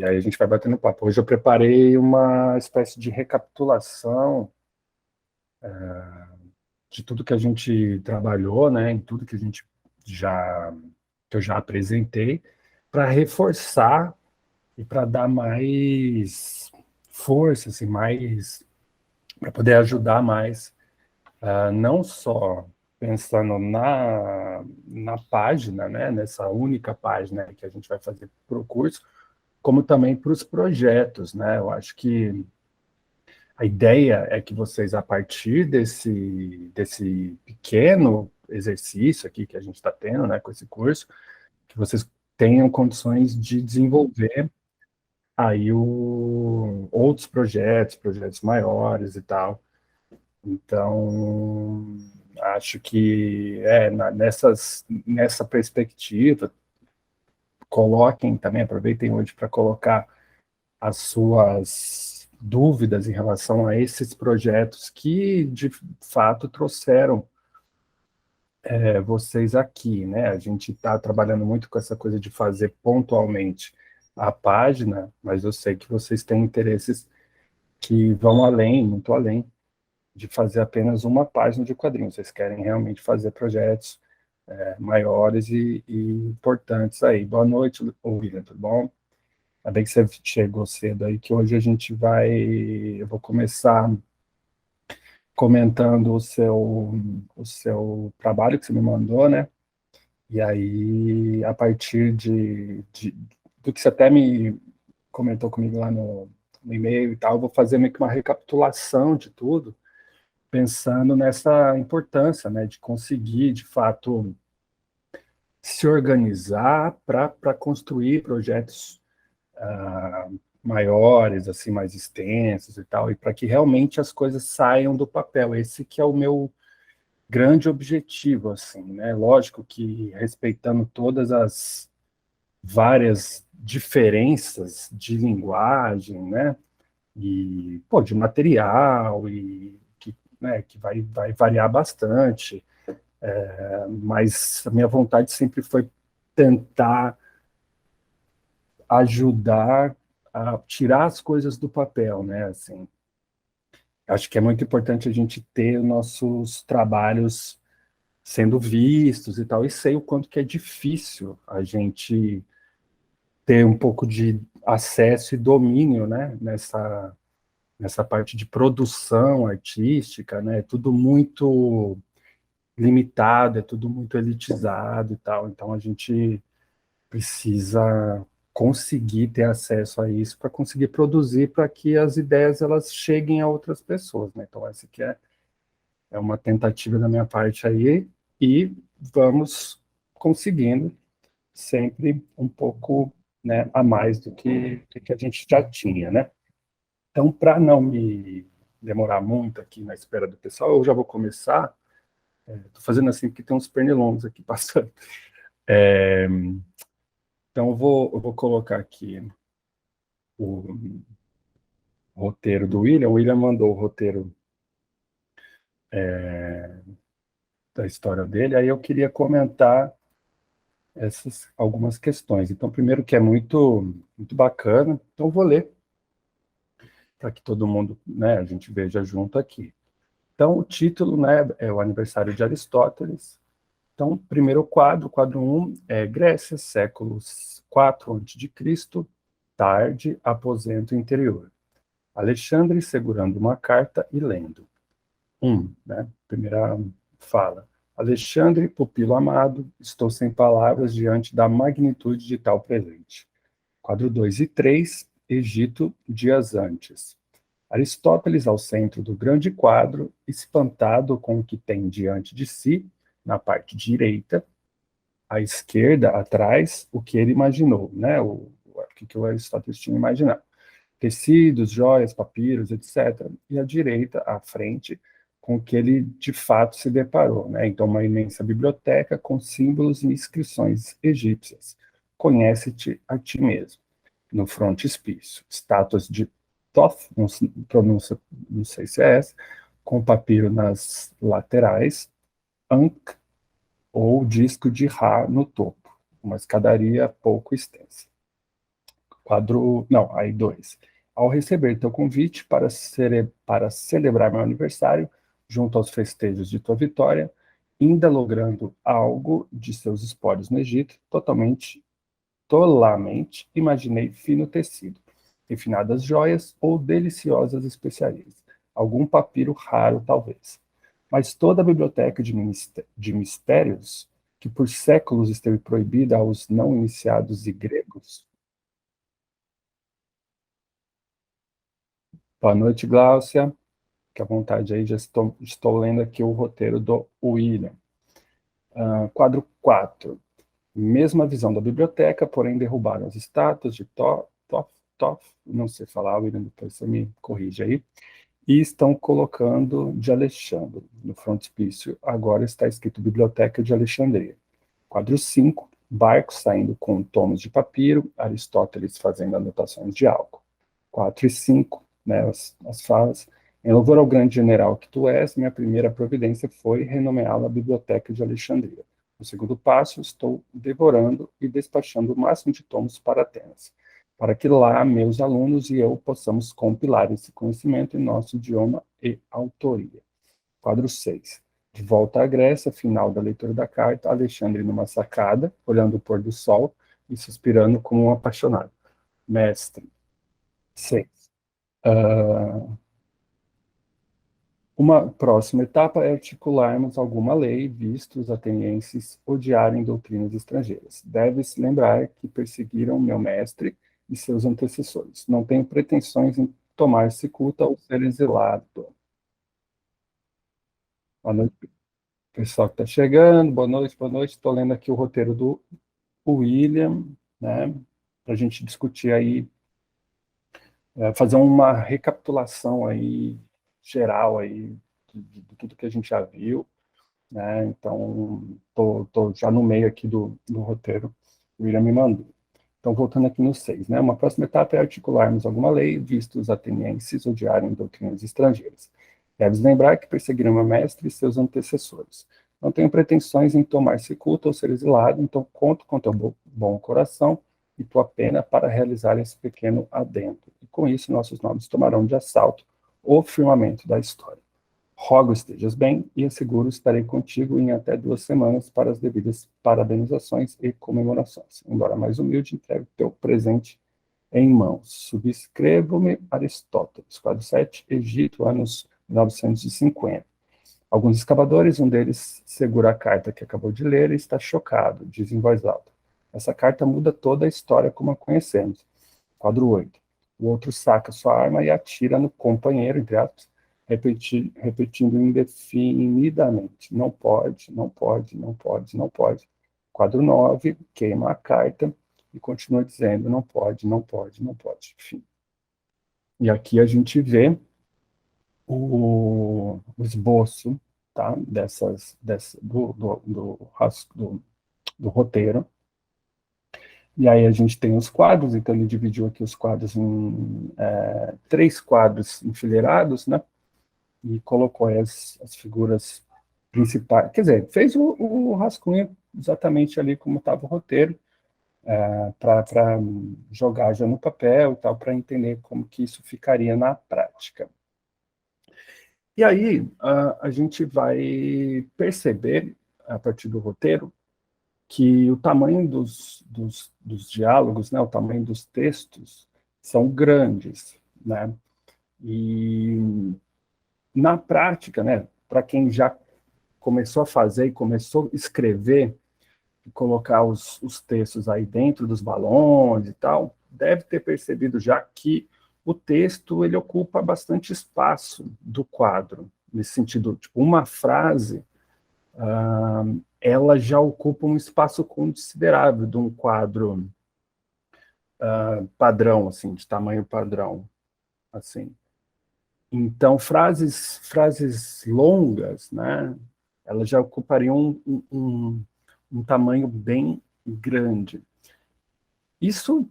E aí a gente vai batendo papo. Hoje eu preparei uma espécie de recapitulação de tudo que a gente trabalhou, né, em tudo que a gente já que eu já apresentei, para reforçar e para dar mais força, assim, mais para poder ajudar mais, não só pensando na página, né, nessa única página que a gente vai fazer para o curso, como também para os projetos, né? Eu acho que a ideia é que vocês, a partir desse pequeno exercício aqui que a gente está tendo, né, com esse curso, que vocês tenham condições de desenvolver aí outros projetos, projetos maiores e tal. Então, acho que nessa perspectiva, coloquem também, aproveitem hoje para colocar as suas dúvidas em relação a esses projetos que, de fato, trouxeram vocês aqui, né? A gente está trabalhando muito com essa coisa de fazer pontualmente a página, mas eu sei que vocês têm interesses que vão além, muito além, de fazer apenas uma página de quadrinhos. Vocês querem realmente fazer projetos maiores e importantes aí. Boa noite, William, tudo bom? Ainda bem que você chegou cedo aí, que hoje a gente vai. Eu vou começar comentando o seu trabalho que você me mandou, né? E aí, a partir do que você até me comentou comigo lá no e-mail e tal, eu vou fazer meio que uma recapitulação de tudo, pensando nessa importância, né, de conseguir, de fato, se organizar para construir projetos maiores, assim, mais extensos e tal, e para que realmente as coisas saiam do papel. Esse que é o meu grande objetivo, assim, né? Lógico que respeitando todas as várias diferenças de linguagem, né? E, pô, de material, e que, né, que vai variar bastante, mas a minha vontade sempre foi tentar ajudar a tirar as coisas do papel, né? Assim, acho que é muito importante a gente ter nossos trabalhos sendo vistos e tal, e sei o quanto que é difícil a gente ter um pouco de acesso e domínio, né, nessa parte de produção artística, né, é tudo muito limitado, é tudo muito elitizado e tal, então a gente precisa conseguir ter acesso a isso para conseguir produzir para que as ideias elas cheguem a outras pessoas, né? Então essa aqui é uma tentativa da minha parte aí e vamos conseguindo sempre um pouco, né, a mais do que a gente já tinha, né? Então, para não me demorar muito aqui na espera do pessoal, eu já vou começar. Estou fazendo assim porque tem uns pernilongos aqui passando. É, então, eu vou colocar aqui o roteiro do William. O William mandou o roteiro da história dele, aí eu queria comentar essas algumas questões. Então, primeiro que é muito, muito bacana, então eu vou ler para que todo mundo, né, a gente veja junto aqui. Então, o título, né, é o aniversário de Aristóteles. Então, primeiro quadro 1, é Grécia, séculos 4 a.C., tarde, aposento interior. Alexandre segurando uma carta e lendo. Né, primeira fala. Alexandre, pupilo amado, estou sem palavras diante da magnitude de tal presente. Quadro 2 e 3, Egito, dias antes. Aristóteles ao centro do grande quadro, espantado com o que tem diante de si, na parte direita, à esquerda, atrás, o que ele imaginou, né? O que o Aristóteles tinha imaginado. Tecidos, joias, papiros, etc. E à direita, à frente, com o que ele de fato se deparou, né? Então, uma imensa biblioteca com símbolos e inscrições egípcias. Conhece-te a ti mesmo. No frontispício, estátuas de Thoth, não pronúncia, não sei se é essa, com papiro nas laterais, Ankh ou disco de Ra no topo, uma escadaria pouco extensa. Quadro, não, aí 2. Ao receber teu convite para celebrar meu aniversário, junto aos festejos de tua vitória, ainda logrando algo de seus espólios no Egito, tolamente, imaginei fino tecido, refinadas joias ou deliciosas especiarias, algum papiro raro talvez. Mas toda a biblioteca de mistérios, que por séculos esteve proibida aos não iniciados e gregos. Boa noite, Gláucia. Fique à vontade aí, já estou lendo aqui o roteiro do William. Quadro 4. Mesma visão da biblioteca, porém derrubaram as estátuas de Toff, não sei falar, William, depois você me corrige aí, e estão colocando de Alexandre. No frontispício agora está escrito Biblioteca de Alexandria. Quadro 5. Barcos saindo com tomos de papiro, Aristóteles fazendo anotações de álcool. 4 e 5, né, as falas. Em louvor ao grande general que tu és, minha primeira providência foi renomeá-la Biblioteca de Alexandria. No segundo passo, estou devorando e despachando o máximo de tomos para Atenas, para que lá meus alunos e eu possamos compilar esse conhecimento em nosso idioma e autoria. Quadro 6. De volta à Grécia, final da leitura da carta, Alexandre numa sacada, olhando o pôr do sol e suspirando como um apaixonado. Mestre. 6. Uma próxima etapa é articularmos alguma lei, visto os atenienses odiarem doutrinas estrangeiras. Deves lembrar que perseguiram meu mestre e seus antecessores. Não tenho pretensões em tomar cicuta ou ser exilado. Boa noite, pessoal que está chegando. Boa noite, boa noite. Estou lendo aqui o roteiro do William, né? Para a gente discutir aí, fazer uma recapitulação aí geral aí de tudo que a gente já viu, né? Então, tô já no meio aqui do roteiro, o William me mandou. Então, voltando aqui no 6, né? Uma próxima etapa é articularmos alguma lei, visto os atenienses odiarem doutrinas estrangeiras. Deves lembrar que perseguiram meu mestre e seus antecessores. Não tenho pretensões em tomar-se culto ou ser exilado, então conto com teu bom coração e tua pena para realizar esse pequeno adendo. E com isso, nossos nomes tomarão de assalto o firmamento da história. Rogo estejas bem e asseguro estarei contigo em até 2 semanas para as devidas parabenizações e comemorações. Embora mais humilde, entrego teu presente em mãos. Subscrevo-me Aristóteles, quadro 7, Egito, anos 1950. Alguns escavadores, um deles segura a carta que acabou de ler e está chocado, diz em voz alta. Essa carta muda toda a história como a conhecemos. Quadro 8. O outro saca sua arma e atira no companheiro, entre aspas, repetindo indefinidamente. Não pode, não pode, não pode, não pode. Quadro 9. Queima a carta e continua dizendo não pode, não pode, não pode. Enfim. E aqui a gente vê o esboço, tá, do roteiro. E aí a gente tem os quadros, então ele dividiu aqui os quadros em 3 quadros enfileirados, né? E colocou as figuras principais. Quer dizer, fez o rascunho exatamente ali como estava o roteiro, para jogar já no papel e tal, para entender como que isso ficaria na prática. E aí a gente vai perceber, a partir do roteiro, que o tamanho dos diálogos, né, o tamanho dos textos, são grandes, né? E na prática, né, para quem já começou a fazer e começou a escrever, e colocar os textos aí dentro dos balões e tal, deve ter percebido já que o texto ele ocupa bastante espaço do quadro, nesse sentido, tipo, uma frase, ela já ocupa um espaço considerável de um quadro padrão, assim, de tamanho padrão, assim. Então, frases longas, né, elas já ocupariam um tamanho bem grande. Isso,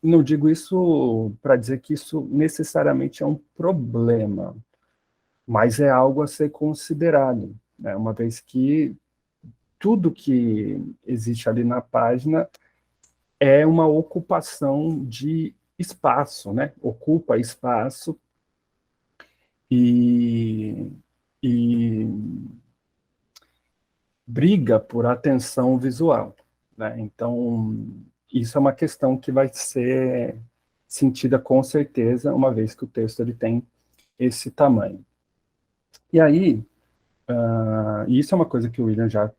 não digo isso para dizer que isso necessariamente é um problema, mas é algo a ser considerado, né, uma vez que tudo que existe ali na página é uma ocupação de espaço, né? Ocupa espaço e, e briga por atenção visual, né? Então, isso é uma questão que vai ser sentida com certeza, uma vez que o texto ele tem esse tamanho. E aí, isso é uma coisa que o William já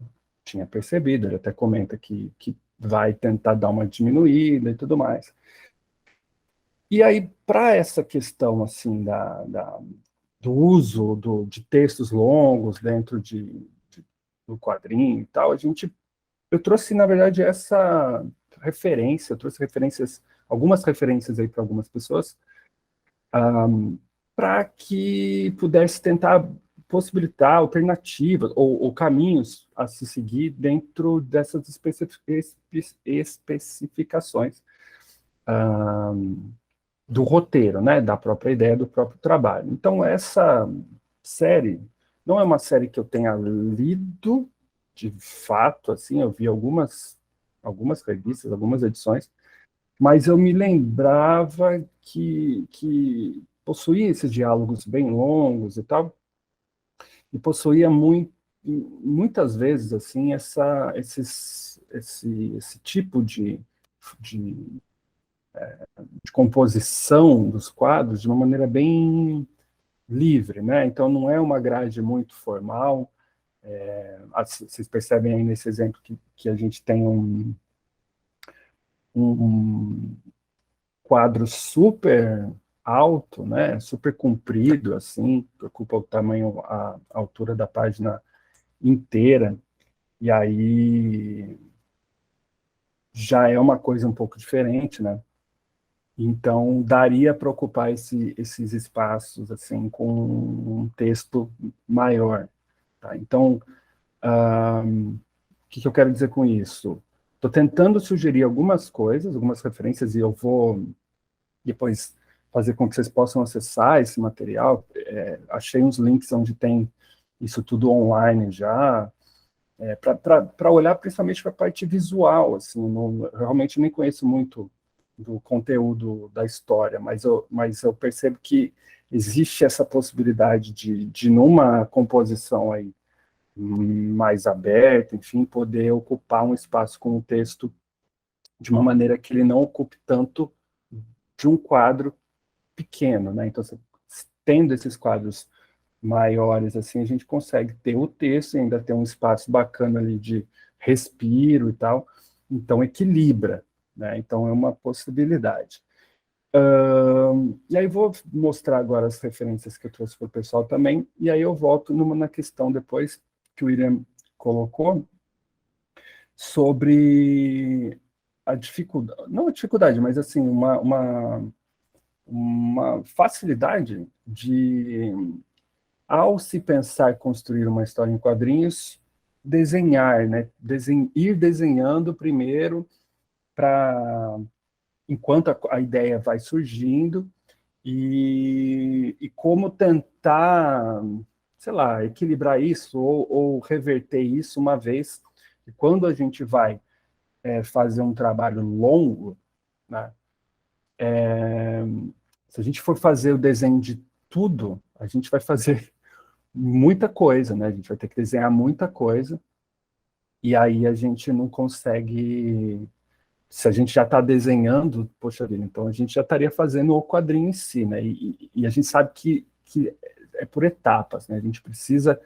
tinha percebido, ele até comenta que vai tentar dar uma diminuída e tudo mais. E aí, para essa questão assim do uso de textos longos dentro do quadrinho e tal, eu trouxe, na verdade, essa referência, eu trouxe algumas referências aí para algumas pessoas, para que pudesse tentar possibilitar alternativas ou caminhos a se seguir dentro dessas especificações do roteiro, né, da própria ideia do próprio trabalho. Então, essa série não é uma série que eu tenha lido de fato, assim, eu vi algumas revistas, algumas edições, mas eu me lembrava que possuía esses diálogos bem longos e tal, e possuía muitas vezes, assim, esse tipo de de composição dos quadros de uma maneira bem livre, né? Então não é uma grade muito formal. Vocês percebem aí nesse exemplo que a gente tem um quadro super alto, né? Super comprido, assim, que ocupa o tamanho, a altura da página inteira. E aí já é uma coisa um pouco diferente, né? Então, daria para ocupar esses espaços assim com um texto maior. Tá? Então, o que eu quero dizer com isso? Estou tentando sugerir algumas coisas, algumas referências, e eu vou depois fazer com que vocês possam acessar esse material. Achei uns links onde tem isso tudo online já, para olhar principalmente para a parte visual. Assim, eu realmente nem conheço muito do conteúdo da história, mas eu percebo que existe essa possibilidade de numa composição aí mais aberta, enfim, poder ocupar um espaço com o texto de uma maneira que ele não ocupe tanto de um quadro pequeno, né? Então, tendo esses quadros maiores, assim, a gente consegue ter o texto e ainda ter um espaço bacana ali de respiro e tal, então equilibra, né? Então é uma possibilidade. E aí vou mostrar agora as referências que eu trouxe para o pessoal também, e aí eu volto na questão depois que o William colocou sobre a dificuldade, não a dificuldade, mas assim, uma facilidade de, ao se pensar construir uma história em quadrinhos, desenhar, né? Ir desenhando primeiro para enquanto a ideia vai surgindo e como tentar, sei lá, equilibrar isso ou reverter isso uma vez que quando a gente vai fazer um trabalho longo, né, se a gente for fazer o desenho de tudo, a gente vai fazer muita coisa, né? A gente vai ter que desenhar muita coisa e aí a gente não consegue. Se a gente já está desenhando, poxa vida, então a gente já estaria fazendo o quadrinho em si, né? E a gente sabe que é por etapas, né? A gente precisa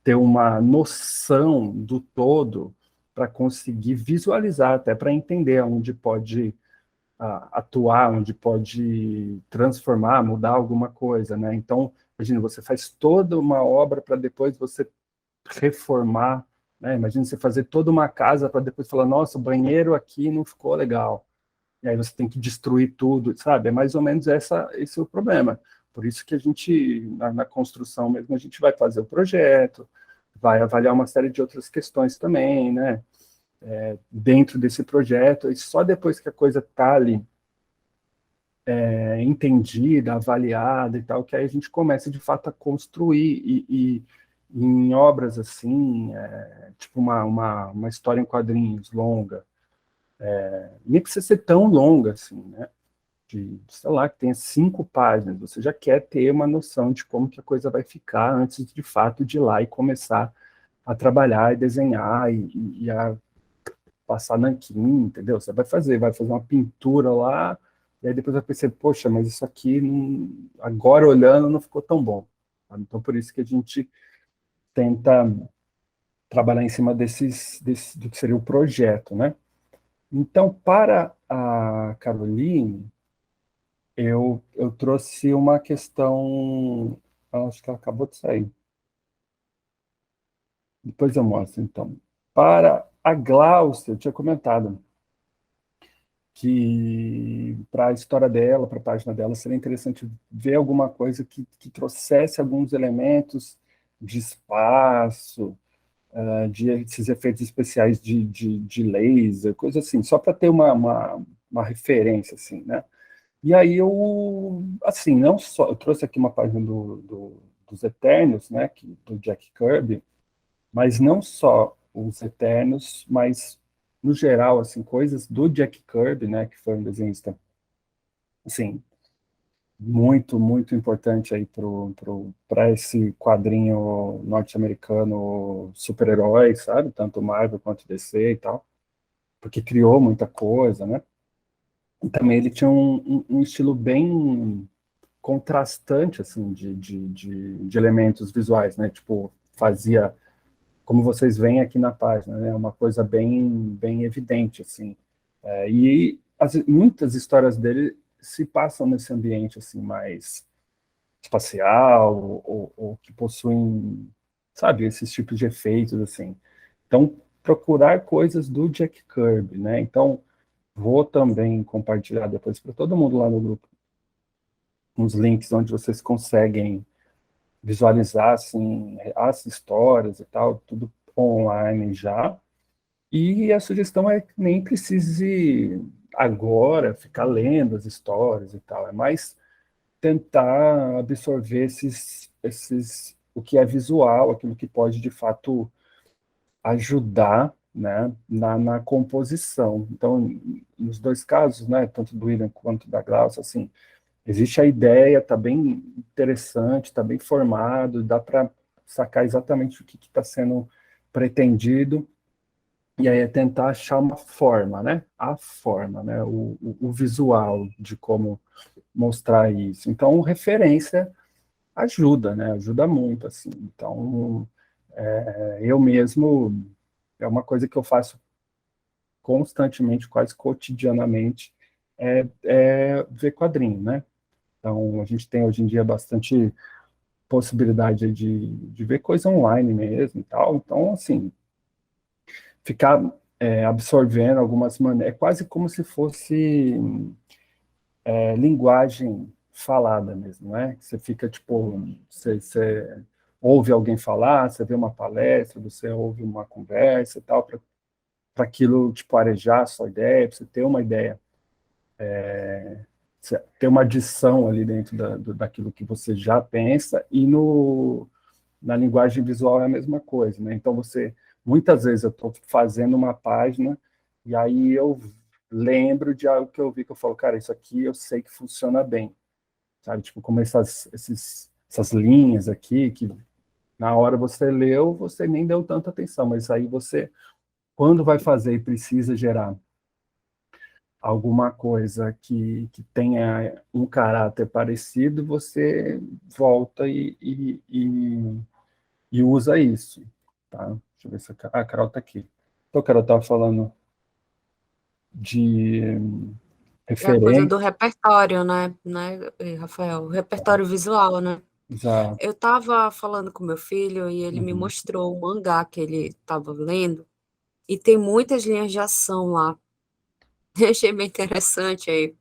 ter uma noção do todo para conseguir visualizar, até para entender onde pode atuar, onde pode transformar, mudar alguma coisa, né? Então, imagina, você faz toda uma obra para depois você reformar, né? Imagina você fazer toda uma casa para depois falar, nossa, o banheiro aqui não ficou legal. E aí você tem que destruir tudo, sabe? É mais ou menos esse é o problema. Por isso que a gente, na construção mesmo, a gente vai fazer o projeto, vai avaliar uma série de outras questões também, né? Dentro desse projeto, e só depois que a coisa está ali entendida, avaliada e tal, que aí a gente começa de fato a construir e em obras assim, tipo uma história em quadrinhos longa, Nem precisa ser tão longa assim, né? Sei lá, que tenha 5 páginas. Você já quer ter uma noção de como que a coisa vai ficar antes de fato de ir lá e começar a trabalhar e desenhar e a passar nanquim, entendeu? Você vai fazer uma pintura lá, e aí depois vai perceber, poxa, mas isso aqui, agora olhando, não ficou tão bom. Sabe? Então, por isso que a gente tenta trabalhar em cima do que seria o projeto, né? Então, para a Caroline, eu trouxe uma questão, acho que ela acabou de sair, depois eu mostro, então. Para a Glaucia, eu tinha comentado que para a história dela, para a página dela, seria interessante ver alguma coisa que trouxesse alguns elementos de espaço, de esses efeitos especiais de laser, coisa assim, só para ter uma referência, assim, né? E aí assim, não só, eu trouxe aqui uma página dos Eternos, né, do Jack Kirby, mas não só os Eternos, mas no geral, assim, coisas do Jack Kirby, né, que foi um desenhista, assim, muito importante aí para esse quadrinho norte-americano super-herói, sabe? Tanto Marvel quanto DC e tal, porque criou muita coisa, né? E também ele tinha um estilo bem contrastante, assim, de elementos visuais, né? Tipo, fazia como vocês veem aqui na página, né? Uma coisa bem evidente, assim. Muitas histórias dele se passam nesse ambiente, assim, mais espacial, ou que possuem, sabe, esses tipos de efeitos, assim. Então, procurar coisas do Jack Kirby, né? Então, vou também compartilhar depois para todo mundo lá no grupo uns links onde vocês conseguem visualizar, assim, as histórias e tal, tudo online já. E a sugestão é que nem precise agora ficar lendo as histórias e tal, é mais tentar absorver o que é visual, aquilo que pode de fato ajudar, né, na composição. Então, nos dois casos, né, tanto do William quanto da Glaucia, assim, existe a ideia, está bem interessante, está bem formado, dá para sacar exatamente o que está sendo pretendido, e aí é tentar achar uma forma, né? A forma, né? O visual de como mostrar isso. Então, referência ajuda, né? Ajuda muito, assim. Então, eu mesmo, é uma coisa que eu faço constantemente, quase cotidianamente, é ver quadrinho, né? Então, a gente tem hoje em dia bastante possibilidade de ver coisa online mesmo e tal. Então, assim, ficar absorvendo algumas maneiras, é quase como se fosse linguagem falada mesmo, né? Você fica, tipo, você ouve alguém falar, você vê uma palestra, você ouve uma conversa e tal, para aquilo, tipo, arejar a sua ideia, para você ter uma ideia, ter uma adição ali dentro daquilo que você já pensa, e na linguagem visual é a mesma coisa, né? Então, muitas vezes eu estou fazendo uma página, e aí eu lembro de algo que eu vi, que eu falo, cara, isso aqui eu sei que funciona bem, sabe? Tipo, como essas linhas aqui, que na hora você leu, você nem deu tanta atenção, mas aí você, quando vai fazer e precisa gerar alguma coisa que tenha um caráter parecido, você volta e usa isso, tá? Deixa eu ver se a Carol está aqui. Então, a Carol estava falando de É a coisa do referência, repertório, Rafael? O repertório visual, né? exato. Eu tava falando com meu filho e ele me Uhum, mostrou o mangá que ele estava lendo e tem muitas linhas de ação lá. Eu achei bem interessante aí.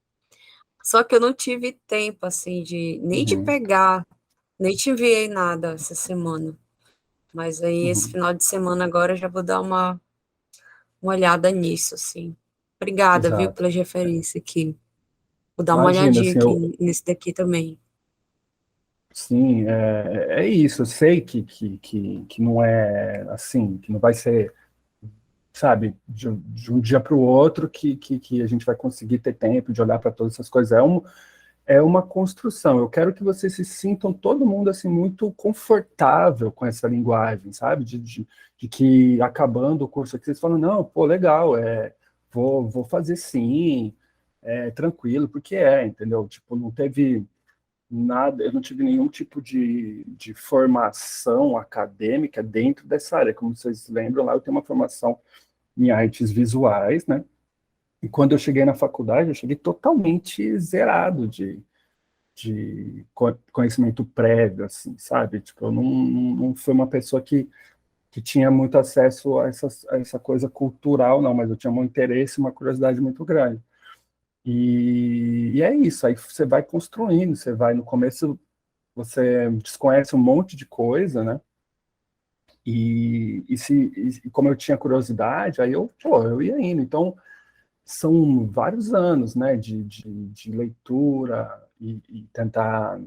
Só que eu não tive tempo, assim, nem de uhum, pegar, nem te enviei nada essa semana. Mas aí, esse uhum, final de semana agora, eu já vou dar uma olhada nisso, assim. Obrigada, viu, exato. pela referência aqui. Vou dar uma Imagina, olhadinha assim, aqui nesse daqui também. sim, é isso. Eu sei que não é assim, que não vai ser sabe, de um dia para o outro que a gente vai conseguir ter tempo de olhar para todas essas coisas. É uma construção. Eu quero que vocês se sintam todo mundo assim muito confortável com essa linguagem, sabe? De que acabando o curso aqui, vocês falam, não, pô, legal, vou fazer sim, tranquilo, porque entendeu? Tipo, não teve nada, eu não tive nenhum tipo de formação acadêmica dentro dessa área. Como vocês lembram lá, eu tenho uma formação em artes visuais, né? E quando eu cheguei na faculdade, eu cheguei totalmente zerado de conhecimento prévio, assim, sabe? Tipo, eu não fui uma pessoa que tinha muito acesso a essa coisa cultural, não, mas eu tinha um interesse, uma curiosidade muito grande. E é isso, aí você vai construindo, você vai, no começo, você desconhece um monte de coisa, né? E como eu tinha curiosidade, aí eu ia indo. Então, são vários anos, né, de leitura e tentar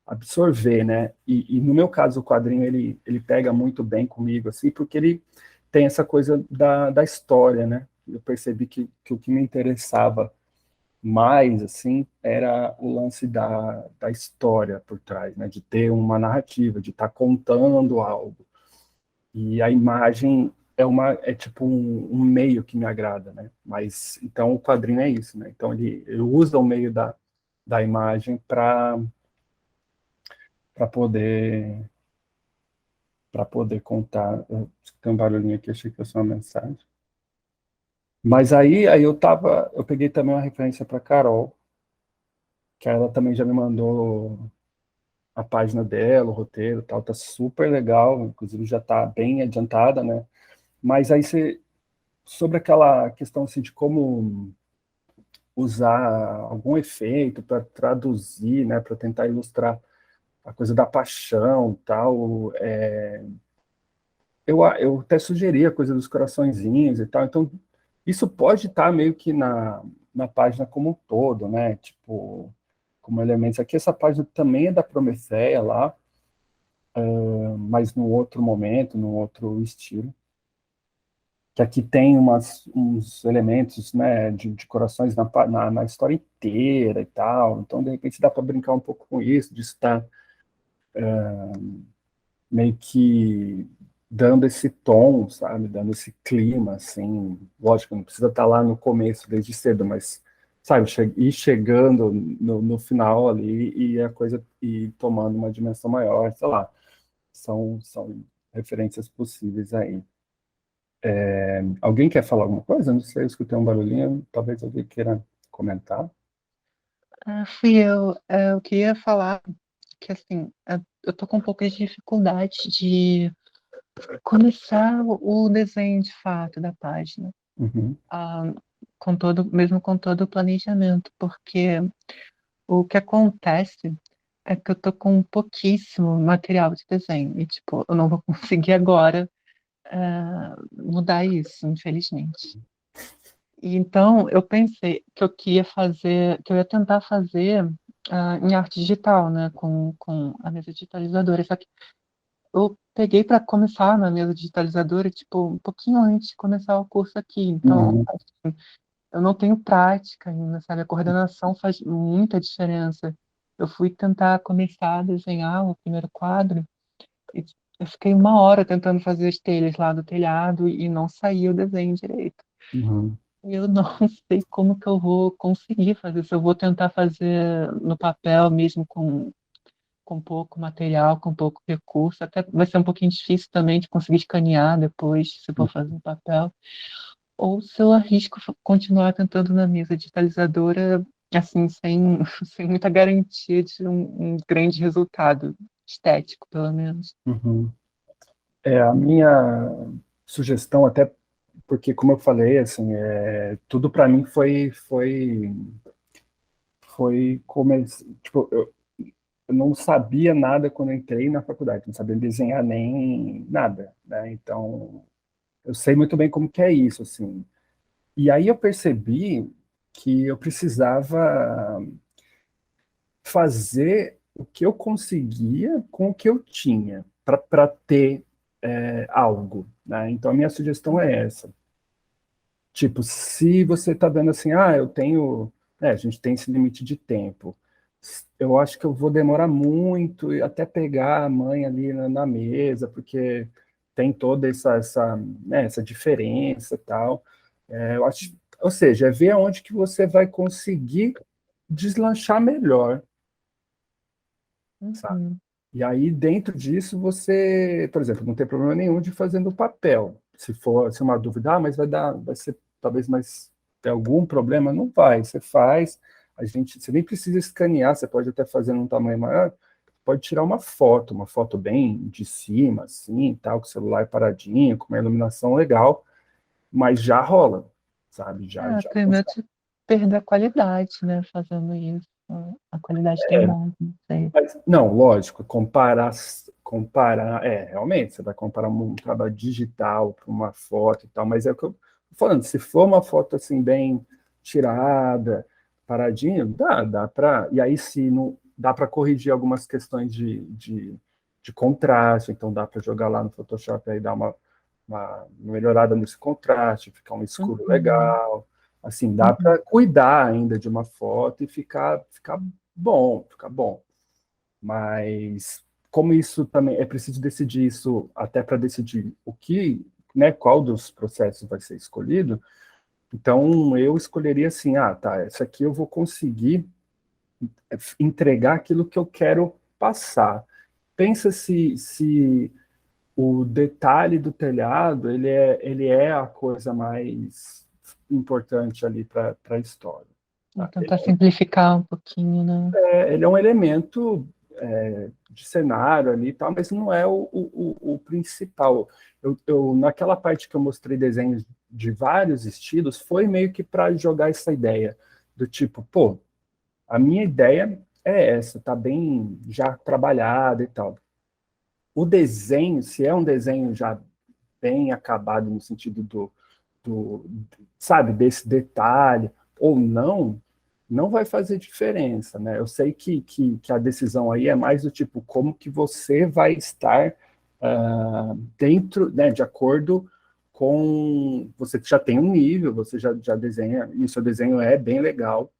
absorver, né? E no meu caso, o quadrinho, ele pega muito bem comigo, assim, porque ele tem essa coisa da história, né? Eu percebi que o que me interessava mais, assim, era o lance da história por trás, né? De ter uma narrativa, de estar contando algo. E a imagem é tipo um meio que me agrada, né? Mas então o quadrinho é isso, né? Então ele usa o meio da imagem para poder para poder contar. Tem um barulhinho aqui, achei que fosse uma mensagem. Mas aí eu peguei também uma referência para Carol, que ela também já me mandou a página dela, o roteiro, e tal, tá super legal, inclusive já tá bem adiantada, né? Mas aí você sobre aquela questão assim de como usar algum efeito para traduzir, né, para tentar ilustrar a coisa da paixão, tal, eu até sugeri a coisa dos coraçõezinhos e tal, então isso pode estar meio que na página como um todo, né, tipo, como elementos. Aqui essa página também é da Prometheia lá, mas num outro momento, num outro estilo, que aqui tem uns elementos, né, de corações na história inteira e tal, então de repente dá para brincar um pouco com isso, de estar meio que dando esse tom, sabe, dando esse clima, assim, lógico, não precisa estar lá no começo, desde cedo, mas, sabe, ir chegando no final ali e a coisa ir tomando uma dimensão maior, sei lá, são referências possíveis aí. Alguém quer falar alguma coisa? Não sei, eu escutei um barulhinho, talvez alguém queira comentar. Fui eu. Eu queria falar que, assim, eu tô com um pouco de dificuldade de começar o desenho de fato da página, Uhum, ah, mesmo com todo o planejamento, porque o que acontece é que eu tô com pouquíssimo material de desenho e, tipo, eu não vou conseguir agora, mudar isso, infelizmente. E então, eu pensei que que eu ia tentar fazer em arte digital, né, com a mesa digitalizadora. Só que eu peguei para começar na mesa digitalizadora, tipo, um pouquinho antes de começar o curso aqui. Então, uhum, assim, eu não tenho prática ainda, sabe? A coordenação faz muita diferença. Eu fui tentar começar a desenhar o primeiro quadro e eu fiquei uma hora tentando fazer as telhas lá do telhado e não saía o desenho direito. uhum, Eu não sei como que eu vou conseguir fazer, se eu vou tentar fazer no papel mesmo com pouco material, com pouco recurso, até vai ser um pouquinho difícil também de conseguir escanear depois, se for fazer no papel, ou se eu arrisco continuar tentando na mesa digitalizadora, assim, sem muita garantia de um grande resultado estético, pelo menos. uhum. A minha sugestão, até porque, como eu falei, assim, tudo para mim foi tipo, eu não sabia nada quando eu entrei na faculdade, não sabia desenhar nem nada, né? Então, eu sei muito bem como que é isso, assim. E aí eu percebi que eu precisava fazer o que eu conseguia com o que eu tinha para ter algo, né? Então a minha sugestão é essa. Tipo, se você está vendo assim, eu tenho, a gente tem esse limite de tempo. Eu acho que eu vou demorar muito e até pegar a mãe ali na mesa, porque tem toda essa diferença e tal. Eu acho, ou seja, é ver aonde que você vai conseguir deslanchar melhor, sabe? Uhum. E aí, dentro disso, você, por exemplo, não tem problema nenhum de fazer no papel. Se uma dúvida, mas vai ser talvez mais, tem algum problema? Não vai, você faz, você nem precisa escanear, você pode até fazer num tamanho maior, pode tirar uma foto bem de cima, assim, tal, com o celular paradinho, com uma iluminação legal, mas já rola, sabe? Eu Já tenho medo consegue. de perder a qualidade, né, fazendo isso. A qualidade da imagem, não sei. Não, lógico, comparar, realmente, você vai comparar um trabalho digital para uma foto e tal, mas é o que eu tô falando, se for uma foto assim bem tirada, paradinho, dá para, e aí se não, dá para corrigir algumas questões de contraste, então dá para jogar lá no Photoshop aí dar uma melhorada nesse contraste, ficar um escuro Uhum. legal, assim, dá Uhum. para cuidar ainda de uma foto e ficar bom. Mas como isso também é preciso decidir isso até para decidir o que, né, qual dos processos vai ser escolhido, então eu escolheria assim, tá, essa aqui eu vou conseguir entregar aquilo que eu quero passar. Pensa se o detalhe do telhado ele é a coisa mais importante ali para a história. Vou Tá? tentar simplificar um pouquinho, né? Ele é um elemento de cenário ali e tal, mas não é o principal. Naquela parte que eu mostrei desenhos de vários estilos, foi meio que para jogar essa ideia do tipo, pô, a minha ideia é essa, tá bem já trabalhada e tal. O desenho, se é um desenho já bem acabado no sentido do, sabe, desse detalhe, ou não vai fazer diferença, né? Eu sei que a decisão aí é mais do tipo, como que você vai estar dentro, né, de acordo com, você já tem um nível, você já desenha, e o seu desenho é bem legal,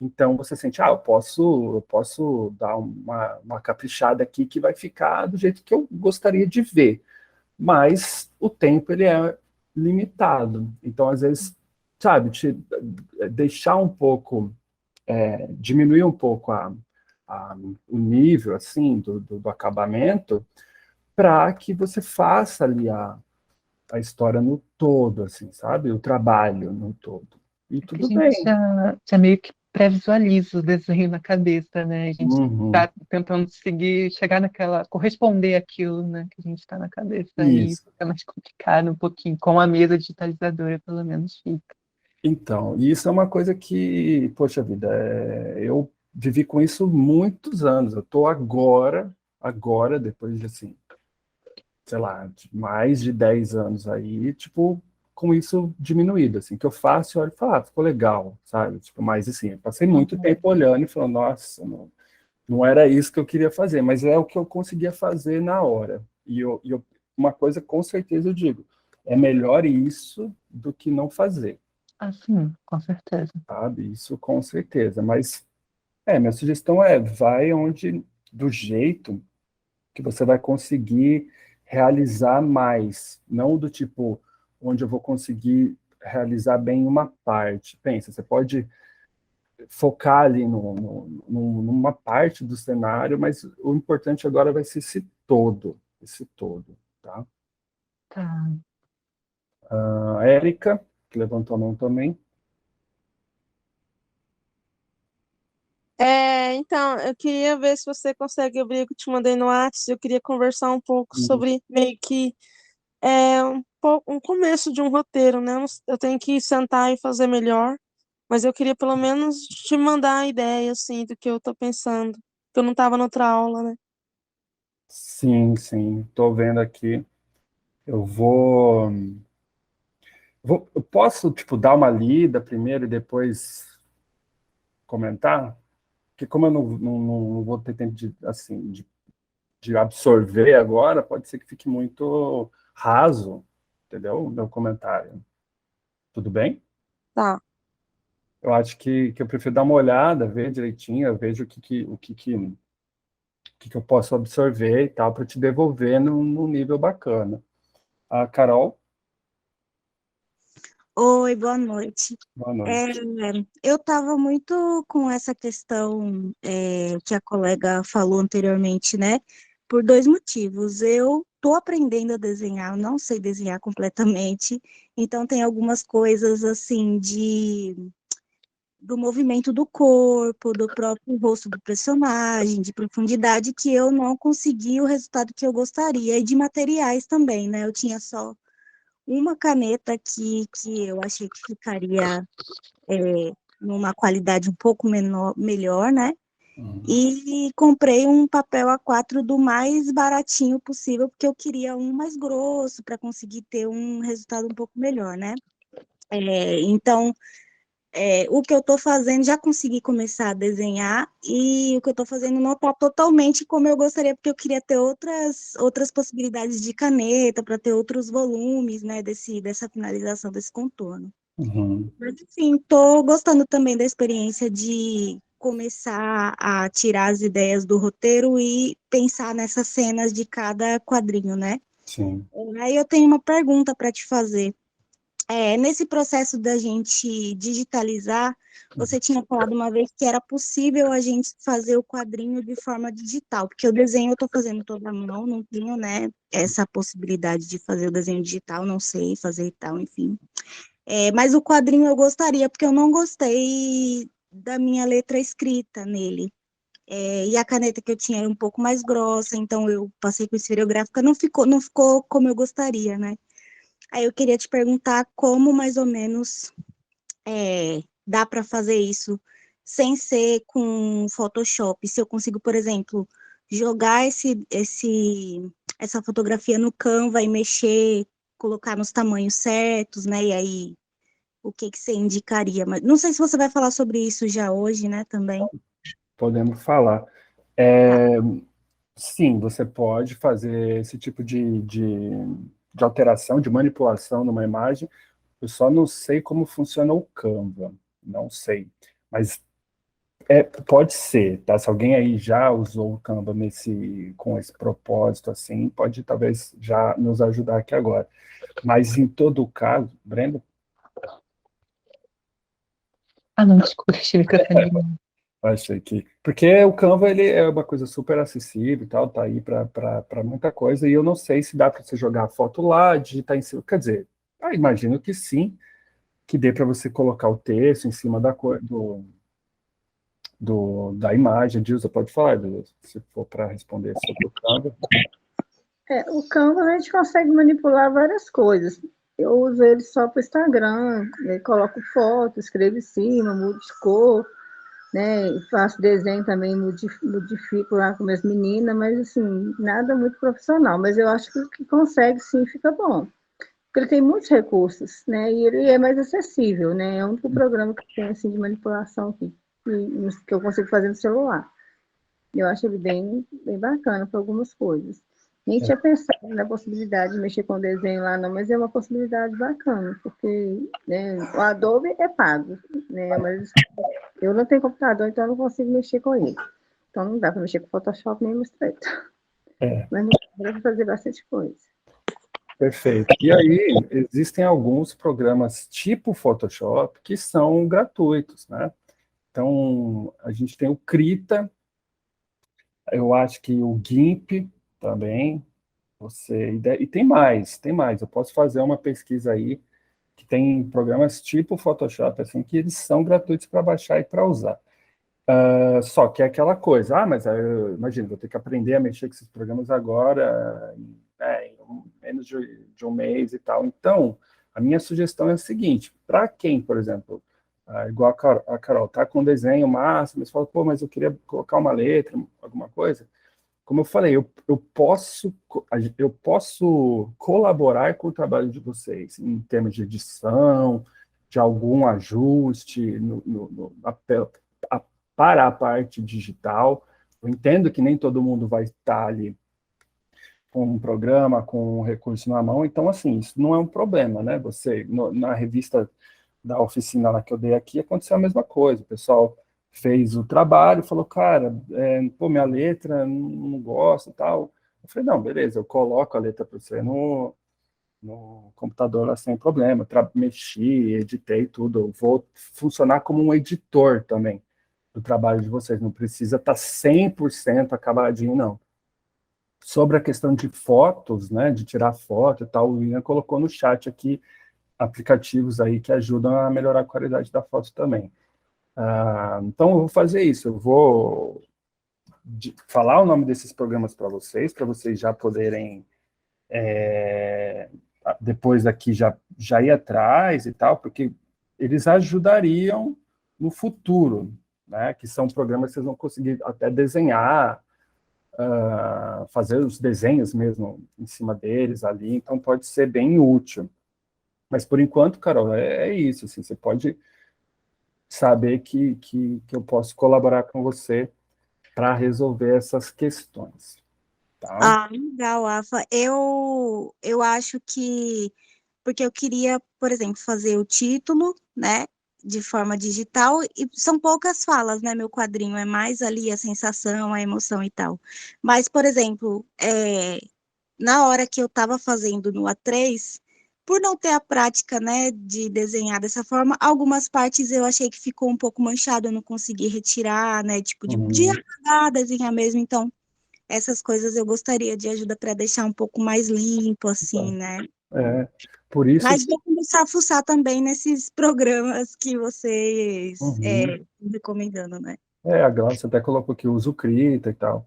então você sente, eu posso dar uma caprichada aqui que vai ficar do jeito que eu gostaria de ver, mas o tempo ele é limitado. Então, às vezes, sabe, deixar um pouco, diminuir um pouco o nível assim do acabamento, para que você faça ali a história no todo, assim, sabe? O trabalho no todo. E É que a tudo gente bem. já meio que pré-visualiza o desenho na cabeça, né? A gente Uhum. tá tentando seguir, chegar naquela, corresponder àquilo, né, que a gente está na cabeça. Aí Isso. fica mais complicado um pouquinho, com a mesa digitalizadora, pelo menos fica. Então, isso é uma coisa que, poxa vida, eu vivi com isso muitos anos. Eu estou agora, depois de assim, sei lá, de mais de 10 anos aí, tipo, com isso diminuído, assim, que eu faço, eu olho e falo, ficou legal, sabe? Tipo, mas assim, eu passei muito Uhum. tempo olhando e falando, nossa, não era isso que eu queria fazer, mas é o que eu conseguia fazer na hora. Uma coisa com certeza eu digo, é melhor isso do que não fazer, Assim, com certeza. sabe? Isso com certeza, mas minha sugestão vai do jeito que você vai conseguir realizar mais, não do tipo onde eu vou conseguir realizar bem uma parte. Pensa, você pode focar ali numa parte do cenário, mas o importante agora vai ser esse todo, tá? Tá. A Érica, que levantou a mão também. Então, eu queria ver se você consegue abrir o que eu te mandei no WhatsApp. Eu queria conversar um pouco sobre meio que um começo de um roteiro, né? Eu tenho que sentar e fazer melhor, mas eu queria pelo menos te mandar a ideia, assim, do que eu tô pensando, que eu não estava na outra aula, né? Sim, sim, estou vendo aqui. Eu eu posso, tipo, dar uma lida primeiro e depois comentar? Porque como eu não vou ter tempo assim, de absorver agora, pode ser que fique muito raso, entendeu? O meu comentário. Tudo bem? Tá. Eu acho que eu prefiro dar uma olhada, ver direitinho, eu vejo o que eu posso absorver e tal, para te devolver num nível bacana. A Carol, Oi, boa noite. boa É, noite. eu estava muito com essa questão que a colega falou anteriormente, né? Por dois motivos. Eu estou aprendendo a desenhar, eu não sei desenhar completamente, então tem algumas coisas assim do movimento do corpo, do próprio rosto do personagem, de profundidade, que eu não consegui o resultado que eu gostaria, e de materiais também, né? Eu tinha só uma caneta que eu achei que ficaria numa qualidade um pouco melhor, né? Uhum, E comprei um papel A4 do mais baratinho possível, porque eu queria um mais grosso para conseguir ter um resultado um pouco melhor, né? Então, o que eu estou fazendo, já consegui começar a desenhar, e o que eu estou fazendo não está totalmente como eu gostaria, porque eu queria ter outras possibilidades de caneta, para ter outros volumes, né, dessa finalização desse contorno. uhum, Mas, enfim, estou gostando também da experiência de começar a tirar as ideias do roteiro e pensar nessas cenas de cada quadrinho, né? sim. Aí eu tenho uma pergunta para te fazer. Nesse processo da gente digitalizar, você tinha falado uma vez que era possível a gente fazer o quadrinho de forma digital, porque o desenho eu estou fazendo toda à mão, não tenho, né, essa possibilidade de fazer o desenho digital, não sei fazer e tal, enfim. Mas o quadrinho eu gostaria, porque eu não gostei da minha letra escrita nele. E a caneta que eu tinha era um pouco mais grossa, então eu passei com esferográfica, não ficou como eu gostaria, né? Aí eu queria te perguntar como mais ou menos dá para fazer isso sem ser com Photoshop. Se eu consigo, por exemplo, jogar essa fotografia no Canva e mexer, colocar nos tamanhos certos, né? E aí, o que que você indicaria? Mas não sei se você vai falar sobre isso já hoje, né, também. Podemos falar. Tá. É, sim, você pode fazer esse tipo de alteração, de manipulação numa imagem. Eu só não sei como funciona o Canva. Não sei. Mas pode ser, tá? Se alguém aí já usou o Canva com esse propósito, assim, pode talvez já nos ajudar aqui agora. Mas em todo caso, Brenda, Ah, não, desculpa, deixa eu ver que eu tenho. achei que. Porque o Canva ele é uma coisa super acessível e tal, tá aí para muita coisa, e eu não sei se dá para você jogar a foto lá, digitar em cima. Quer dizer, imagino que sim, que dê para você colocar o texto em cima da cor, da imagem. Dilsa, pode falar, Dilsa, se for para responder sobre o Canva. O Canva a gente consegue manipular várias coisas. Eu uso ele só para o Instagram, coloco foto, escrevo em cima, mudo de cor, né? Faço desenho também, modifico lá com minhas meninas, mas assim, nada muito profissional. Mas eu acho que consegue sim, fica bom. Porque ele tem muitos recursos, né? E ele é mais acessível, né? É o único programa que tem assim, de manipulação que eu consigo fazer no celular. Eu acho ele bem, bem bacana para algumas coisas. Nem tinha pensado na possibilidade de mexer com desenho lá, não, mas é uma possibilidade bacana, porque né, o Adobe é pago, né, mas eu não tenho computador, então eu não consigo mexer com ele. Então não dá para mexer com Photoshop nem Illustrator. É, Mas dá para fazer bastante coisa. perfeito. E aí, existem alguns programas tipo Photoshop que são gratuitos, né? Então, a gente tem o Krita, eu acho que o GIMP também, e tem mais. Eu posso fazer uma pesquisa aí que tem programas tipo Photoshop, assim, que eles são gratuitos para baixar e para usar. Só que é aquela coisa, mas imagina, vou ter que aprender a mexer com esses programas agora, em menos de um mês e tal. Então, a minha sugestão é a seguinte, para quem, por exemplo, igual a Carol, tá com desenho massa, mas fala, pô, mas eu queria colocar uma letra, alguma coisa, como eu falei, eu posso colaborar com o trabalho de vocês, em termos de edição, de algum ajuste para a parte digital. Eu entendo que nem todo mundo vai estar ali com um programa, com um recurso na mão, então, assim, isso não é um problema, né? Na revista da oficina lá que eu dei aqui, aconteceu a mesma coisa, o pessoal fez o trabalho, falou, cara, pô, minha letra não gosto e tal. Eu falei, não, beleza, eu coloco a letra para você no computador lá sem problema, mexi, editei tudo, eu vou funcionar como um editor também do trabalho de vocês, não precisa estar 100% acabadinho, não. Sobre a questão de fotos, né, de tirar foto e tal, o William colocou no chat aqui aplicativos aí que ajudam a melhorar a qualidade da foto também. Então, eu vou fazer isso, eu vou falar o nome desses programas para vocês já poderem, depois daqui, já ir atrás e tal, porque eles ajudariam no futuro, né, que são programas que vocês vão conseguir até desenhar, fazer os desenhos mesmo em cima deles ali, então pode ser bem útil. Mas, por enquanto, Carol, é isso, assim, você pode saber que eu posso colaborar com você para resolver essas questões, tá? Ah, legal, Afa. Eu acho que, porque eu queria, por exemplo, fazer o título, né, de forma digital, e são poucas falas, né, meu quadrinho, é mais ali a sensação, a emoção e tal. Mas, por exemplo, na hora que eu estava fazendo no A3, por não ter a prática, né, de desenhar dessa forma, algumas partes eu achei que ficou um pouco manchado, eu não consegui retirar, né, tipo, de Uhum. apagar, desenhar mesmo, então essas coisas eu gostaria de ajuda para deixar um pouco mais limpo, assim, Então, né? por isso... Mas vou começar a fuçar também nesses programas que vocês Uhum. estão recomendando, né? A Glaucia até colocou aqui o uso Krita e tal.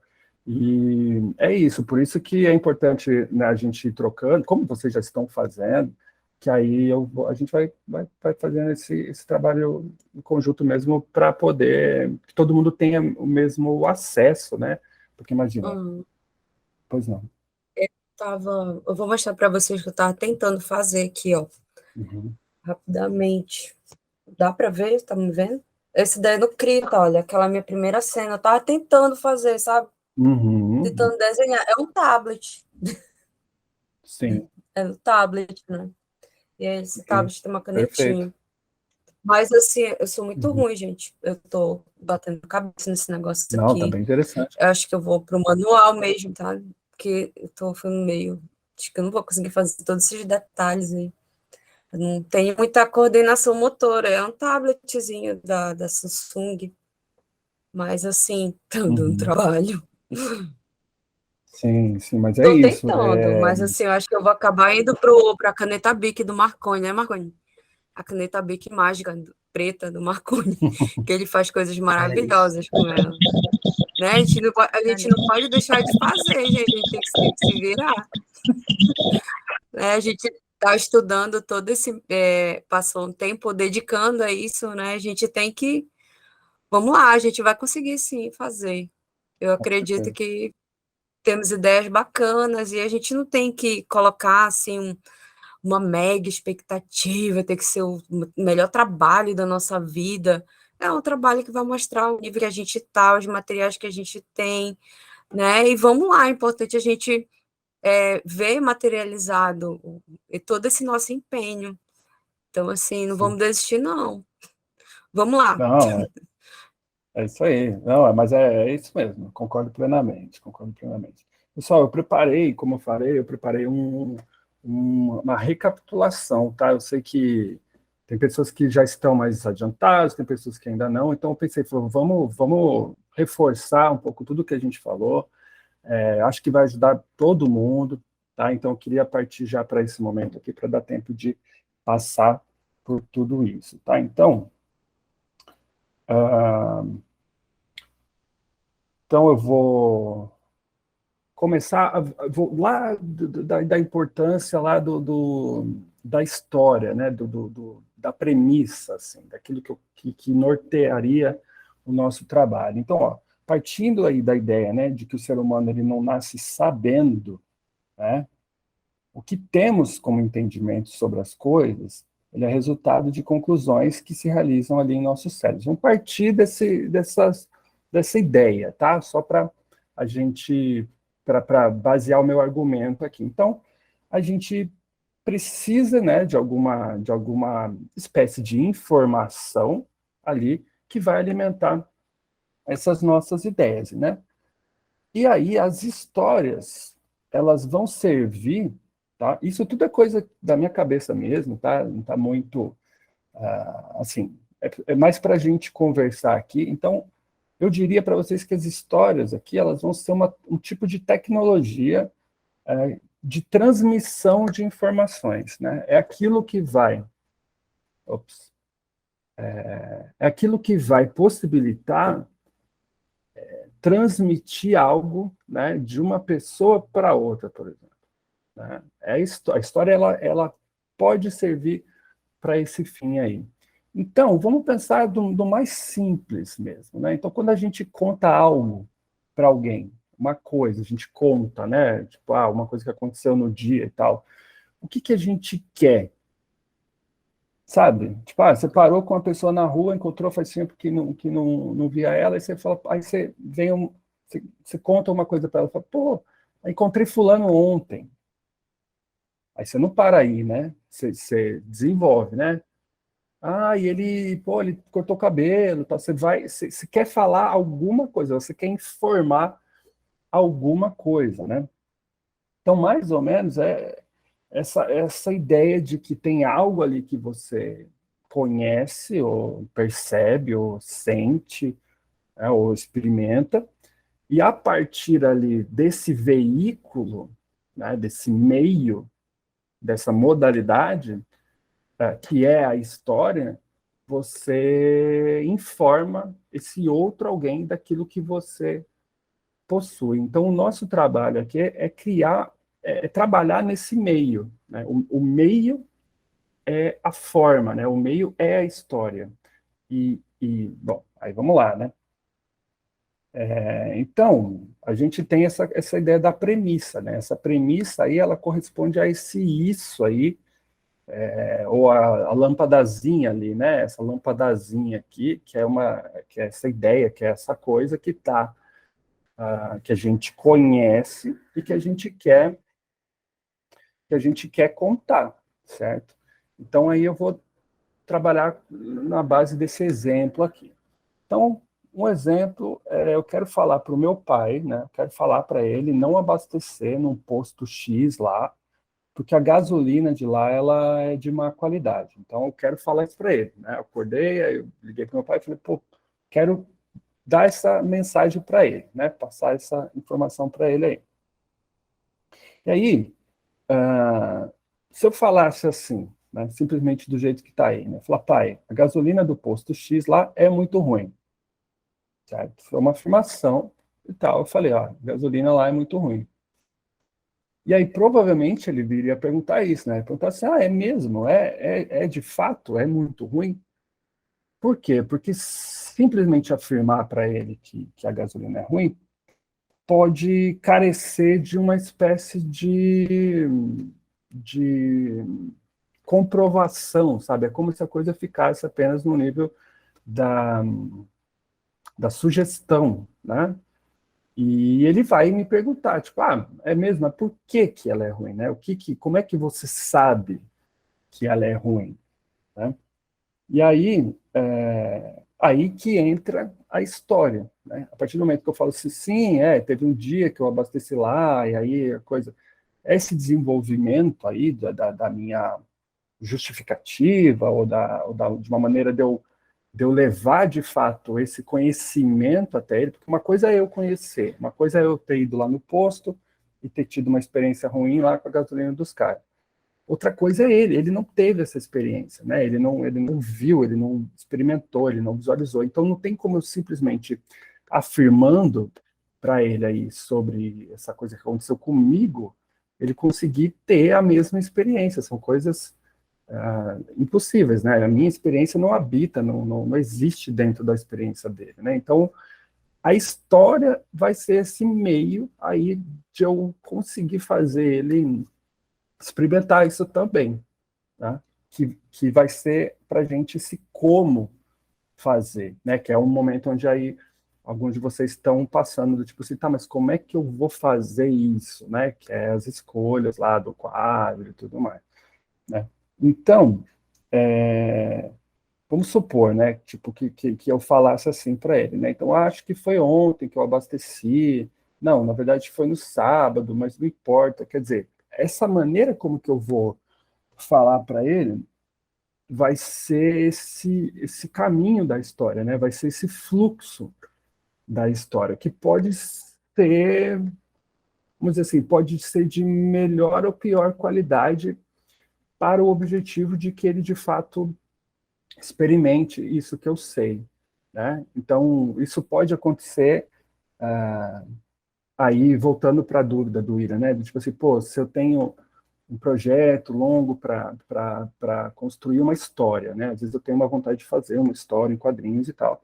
E é isso, por isso que é importante, né, a gente ir trocando, como vocês já estão fazendo, que aí a gente vai fazendo esse trabalho em conjunto mesmo para poder que todo mundo tenha o mesmo acesso, né? Porque imagina, Hum, pois não. eu vou mostrar para vocês que eu estava tentando fazer aqui, ó, Uhum. rapidamente. Dá para ver? Tá me vendo? Esse daí é no Krita, olha, aquela minha primeira cena. Eu tava tentando fazer, sabe? Uhum. Tentando desenhar. É um tablet. Sim, É no tablet, né? E aí esse ok. tablet tem uma Perfeito. canetinha. Mas, assim, eu sou muito Uhum. ruim, gente. Eu tô batendo cabeça nesse negócio Não, tá aqui. bem interessante. Eu acho que eu vou pro manual mesmo, tá? Porque eu tô ficando meio... Acho que eu não vou conseguir fazer todos esses detalhes aí. Eu não tenho muita coordenação motora. É um tabletzinho da Samsung. Mas, assim, tá dando Uhum. trabalho. Sim, sim, mas é Tô isso. tentando, mas, assim, eu acho que eu vou acabar indo pra caneta Bic do Marconi, né, Marconi? A caneta Bic mágica, preta do Marconi, que ele faz coisas maravilhosas com ela. Né? A gente não pode deixar de fazer, gente, a gente tem que se virar. Né? A gente está estudando todo esse... passou um tempo dedicando a isso, né? A gente tem que... Vamos lá, a gente vai conseguir, sim, fazer. Eu Com acredito certeza. que temos ideias bacanas e a gente não tem que colocar, assim, uma mega expectativa, ter que ser o melhor trabalho da nossa vida. É um trabalho que vai mostrar o nível que a gente está, os materiais que a gente tem, né? E vamos lá, é importante a gente ver materializado todo esse nosso empenho. Então, assim, não Sim. vamos desistir, não. Vamos lá. Não, é isso aí. Não, mas é isso mesmo. Concordo plenamente. Concordo plenamente. Pessoal, eu preparei, como eu falei, uma recapitulação, tá? Eu sei que tem pessoas que já estão mais adiantadas, tem pessoas que ainda não. Então, eu pensei, vamos reforçar um pouco tudo que a gente falou. Acho que vai ajudar todo mundo, tá? Então, eu queria partir já para esse momento aqui, para dar tempo de passar por tudo isso, tá? Então, ah, eu vou começar lá da importância lá da história, né? Da premissa, assim, daquilo que nortearia o nosso trabalho. Então, ó, partindo aí da ideia, né, de que o ser humano ele não nasce sabendo, né? O que temos como entendimento sobre as coisas, ele é resultado de conclusões que se realizam ali em nossos cérebros. Vamos partir dessa ideia, tá? Só para a gente para basear o meu argumento aqui. Então, a gente precisa, né, de alguma espécie de informação ali que vai alimentar essas nossas ideias, né? E aí as histórias, elas vão servir, tá? Isso tudo é coisa da minha cabeça mesmo, tá? Não tá muito, assim, é mais para a gente conversar aqui. Então, eu diria para vocês que as histórias aqui, elas vão ser um tipo de tecnologia de transmissão de informações, né? É aquilo que vai, é aquilo que vai possibilitar transmitir algo, né, de uma pessoa para outra, por exemplo. Né? A história ela pode servir para esse fim aí. Então, vamos pensar do mais simples mesmo. Né? Então, quando a gente conta algo para alguém, uma coisa, a gente conta, né? Tipo, uma coisa que aconteceu no dia e tal. O que a gente quer? Sabe? Tipo, você parou com uma pessoa na rua, encontrou faz tempo que não via ela, e você fala, aí você vem você conta uma coisa para ela, fala, pô, encontrei fulano ontem. Aí você não para aí, né? Você desenvolve, né? E ele cortou o cabelo, tal. Você quer falar alguma coisa, você quer informar alguma coisa, né? Então, mais ou menos, essa ideia de que tem algo ali que você conhece, ou percebe, ou sente, né, ou experimenta, e a partir ali desse veículo, né, desse meio, dessa modalidade, que é a história, você informa esse outro alguém daquilo que você possui. Então, o nosso trabalho aqui é criar, trabalhar nesse meio. Né? O meio é a forma, né? O meio é a história. Bom, aí vamos lá, né? Então, a gente tem essa ideia da premissa, né? Essa premissa aí, ela corresponde a esse isso aí, ou a lâmpadazinha ali, né? Essa lâmpadazinha aqui, que é essa ideia, que é essa coisa que está que a gente conhece e que a gente quer contar, certo? Então, aí eu vou trabalhar na base desse exemplo aqui. Então, um exemplo, eu quero falar para o meu pai, né? Eu quero falar para ele não abastecer num posto X lá, porque a gasolina de lá ela é de má qualidade. Então, eu quero falar isso para ele, né? Eu acordei, aí eu liguei para o meu pai e falei, pô, quero dar essa mensagem para ele, né? Passar essa informação para ele aí. E aí, se eu falasse assim, né, simplesmente do jeito que está aí, né? Falar, pai, a gasolina do posto X lá é muito ruim. Certo? Foi uma afirmação e tal. Eu falei, a gasolina lá é muito ruim. E aí, provavelmente, ele viria perguntar isso, né? Perguntar assim, é mesmo? É de fato? É muito ruim? Por quê? Porque simplesmente afirmar para ele que a gasolina é ruim pode carecer de uma espécie de comprovação, sabe? É como se a coisa ficasse apenas no nível da sugestão, né? E ele vai me perguntar, tipo, é mesmo? Mas por que ela é ruim, né? Como é que você sabe que ela é ruim, né? E aí que entra a história, né? A partir do momento que eu falo assim, sim, teve um dia que eu abasteci lá, e aí a coisa... Esse desenvolvimento aí da minha justificativa, de uma maneira de eu levar, de fato, esse conhecimento até ele, porque uma coisa é eu conhecer, uma coisa é eu ter ido lá no posto e ter tido uma experiência ruim lá com a gasolina dos caras. Outra coisa é ele não teve essa experiência, né? Ele não viu, ele não experimentou, ele não visualizou. Então, não tem como eu simplesmente afirmando para ele aí sobre essa coisa que aconteceu comigo, ele conseguir ter a mesma experiência. São coisas impossíveis, né? A minha experiência não habita, não existe dentro da experiência dele, né? Então, a história vai ser esse meio aí de eu conseguir fazer ele experimentar isso também, né? Que vai ser para a gente esse como fazer, né? Que é um momento onde aí alguns de vocês estão passando do tipo assim, tá, mas como é que eu vou fazer isso, né? Que é as escolhas lá do quadro e tudo mais, né? Então, vamos supor, né, tipo, que eu falasse assim para ele, né? Então, acho que foi ontem que eu abasteci. Não, na verdade foi no sábado, mas não importa. Quer dizer, essa maneira como que eu vou falar para ele vai ser esse caminho da história, né? Vai ser esse fluxo da história, que pode ser, vamos dizer assim, pode ser de melhor ou pior qualidade para o objetivo de que ele, de fato, experimente isso que eu sei, né? Então, isso pode acontecer, aí, voltando para a dúvida do Ira, né? Tipo assim, pô, se eu tenho um projeto longo para construir uma história, né? Às vezes eu tenho uma vontade de fazer uma história em quadrinhos e tal.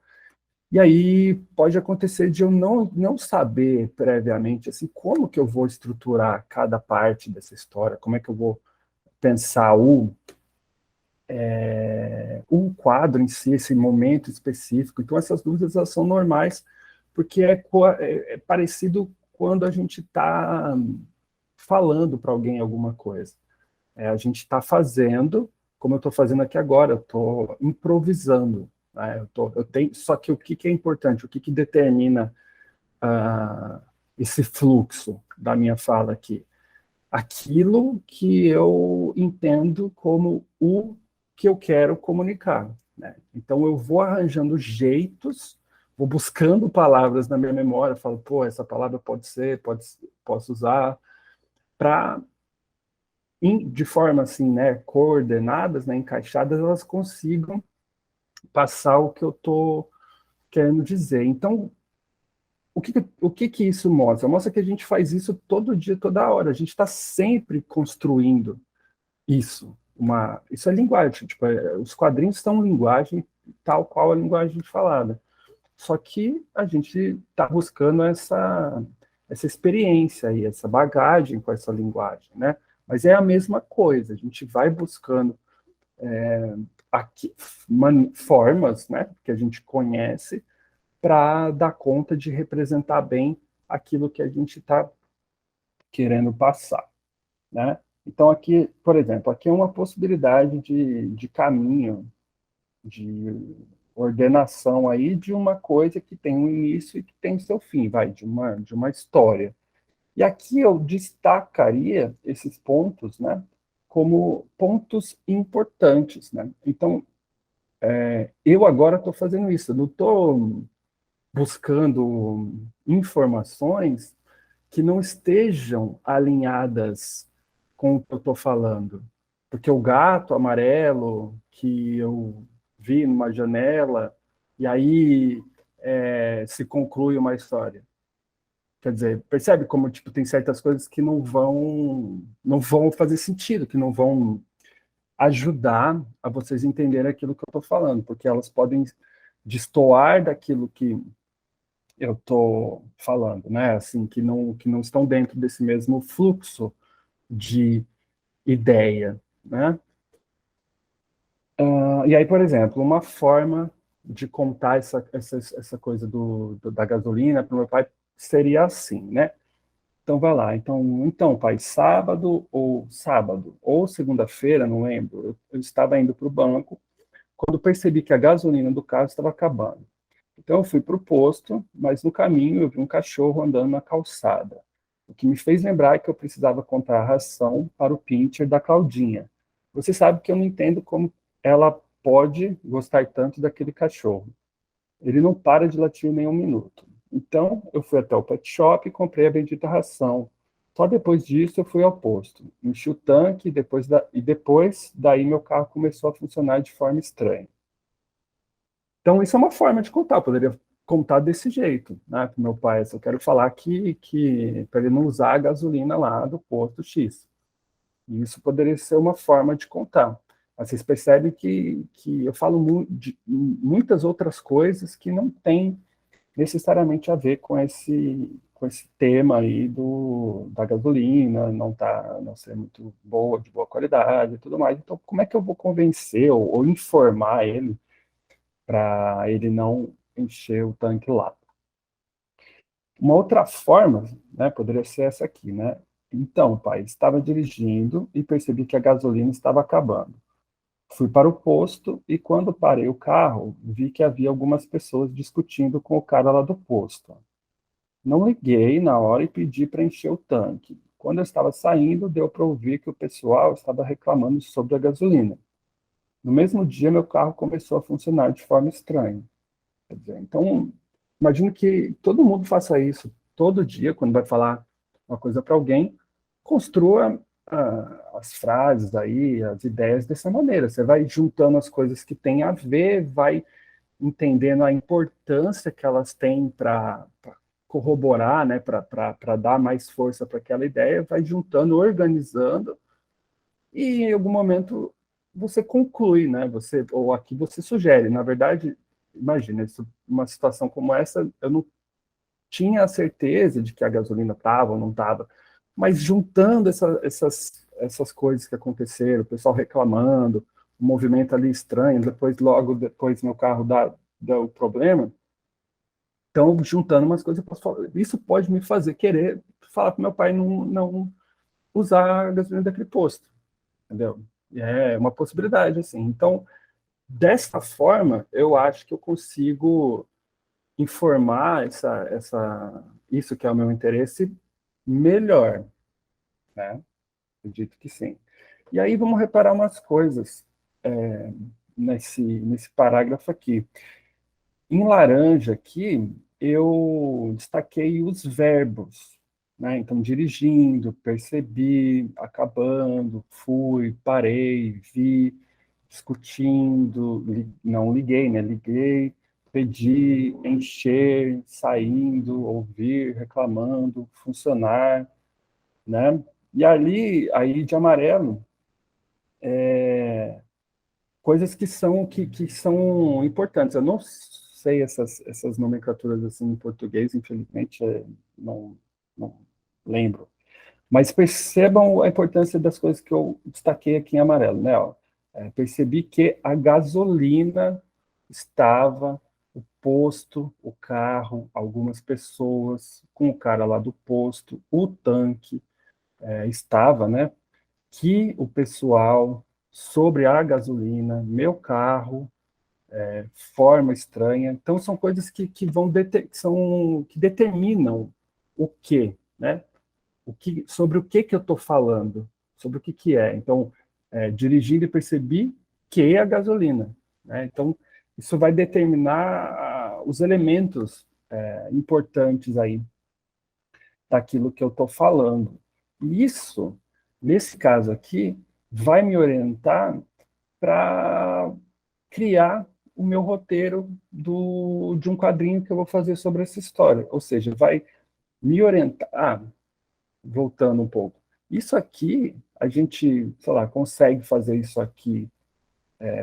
E aí pode acontecer de eu não saber previamente assim como que eu vou estruturar cada parte dessa história, como é que eu vou pensar o quadro em si, esse momento específico. Então essas dúvidas elas são normais, porque é parecido quando a gente está falando para alguém alguma coisa. A gente está fazendo, como eu estou fazendo aqui agora, eu estou improvisando, né? Eu tenho, só que o que é importante, o que determina esse fluxo da minha fala aqui? Aquilo que eu entendo como o que eu quero comunicar, né? Então eu vou arranjando jeitos, vou buscando palavras na minha memória, falo, pô, essa palavra pode ser, posso usar, para de forma assim, né, coordenadas, né, encaixadas, elas consigam passar o que eu estou querendo dizer. Então, o que isso mostra? Mostra que a gente faz isso todo dia, toda hora. A gente está sempre construindo isso. Isso é linguagem. Tipo, os quadrinhos são linguagem tal qual a linguagem falada. Só que a gente está buscando essa experiência e essa bagagem com essa linguagem, né? Mas é a mesma coisa. A gente vai buscando aqui, formas, né, que a gente conhece para dar conta de representar bem aquilo que a gente está querendo passar, né? Então aqui, por exemplo, aqui é uma possibilidade de caminho, de ordenação aí de uma coisa que tem um início e que tem seu fim, vai, de uma história. E aqui eu destacaria esses pontos, né, como pontos importantes, né? Então, eu agora estou fazendo isso, eu não estou buscando informações que não estejam alinhadas com o que eu estou falando. Porque o gato amarelo que eu vi numa janela, e aí se conclui uma história. Quer dizer, percebe como tipo, tem certas coisas que não vão fazer sentido, que não vão ajudar a vocês entenderem aquilo que eu estou falando, porque elas podem destoar daquilo que eu estou falando, né? Assim, que não estão dentro desse mesmo fluxo de ideia, né? E aí, por exemplo, uma forma de contar essa coisa da gasolina para o meu pai seria assim, né? Então, vai lá. Então, pai, sábado, ou segunda-feira, não lembro, eu estava indo para o banco quando percebi que a gasolina do carro estava acabando. Então, eu fui para o posto, mas no caminho eu vi um cachorro andando na calçada, o que me fez lembrar que eu precisava comprar ração para o pincher da Claudinha. Você sabe que eu não entendo como ela pode gostar tanto daquele cachorro. Ele não para de latir nem um minuto. Então, eu fui até o pet shop e comprei a bendita ração. Só depois disso eu fui ao posto. Enchi o tanque e depois daí meu carro começou a funcionar de forma estranha. Então, isso é uma forma de contar. Eu poderia contar desse jeito, né, para meu pai. Eu quero falar que para ele não usar a gasolina lá do posto X. E isso poderia ser uma forma de contar. Mas vocês percebem que eu falo de muitas outras coisas que não têm necessariamente a ver com esse tema aí da gasolina, não ser muito boa, de boa qualidade e tudo mais. Então, como é que eu vou convencer ou informar ele para ele não encher o tanque lá, Uma outra forma, né, poderia ser essa aqui, né? Então, pai, estava dirigindo e percebi que a gasolina estava acabando. Fui para o posto e quando parei o carro, vi que havia algumas pessoas discutindo com o cara lá do posto. Não liguei na hora e pedi para encher o tanque. Quando eu estava saindo, deu para ouvir que o pessoal estava reclamando sobre a gasolina. No mesmo dia, meu carro começou a funcionar de forma estranha. Quer dizer, então, imagino que todo mundo faça isso todo dia, quando vai falar uma coisa para alguém, construa as frases aí, as ideias dessa maneira. Você vai juntando as coisas que têm a ver, vai entendendo a importância que elas têm para corroborar, né, para dar mais força para aquela ideia, vai juntando, organizando, e em algum momento você conclui, né? Ou aqui você sugere. Na verdade, imagina, uma situação como essa, eu não tinha a certeza de que a gasolina estava ou não estava, mas juntando essas coisas que aconteceram, o pessoal reclamando, o movimento ali estranho, logo depois meu carro dá o problema, então juntando umas coisas, eu posso falar, isso pode me fazer querer falar para meu pai não usar a gasolina daquele posto, entendeu? É uma possibilidade, assim. Então, dessa forma, eu acho que eu consigo informar isso que é o meu interesse melhor, né? Acredito que sim. E aí vamos reparar umas coisas nesse parágrafo aqui. Em laranja aqui, eu destaquei os verbos, né? Então, dirigindo, percebi, acabando, fui, parei, vi, discutindo, não liguei, né? Liguei, pedi, encher, saindo, ouvir, reclamando, funcionar, né? E ali, aí de amarelo, coisas que são importantes. Eu não sei essas nomenclaturas assim em português, infelizmente, não lembro. Mas percebam a importância das coisas que eu destaquei aqui em amarelo, né? Ó, percebi que a gasolina estava, o posto, o carro, algumas pessoas, com o cara lá do posto, o tanque estava, né? Que o pessoal sobre a gasolina, meu carro, forma estranha. Então são coisas que vão que determinam o quê, né? Sobre o que eu estou falando, sobre o que é. Então, dirigindo e percebi que é a gasolina, né? Então, isso vai determinar os elementos importantes aí daquilo que eu estou falando. E isso, nesse caso aqui, vai me orientar para criar o meu roteiro de um quadrinho que eu vou fazer sobre essa história. Ou seja, vai me orientar. Voltando um pouco. Isso aqui, a gente, sei lá, consegue fazer isso aqui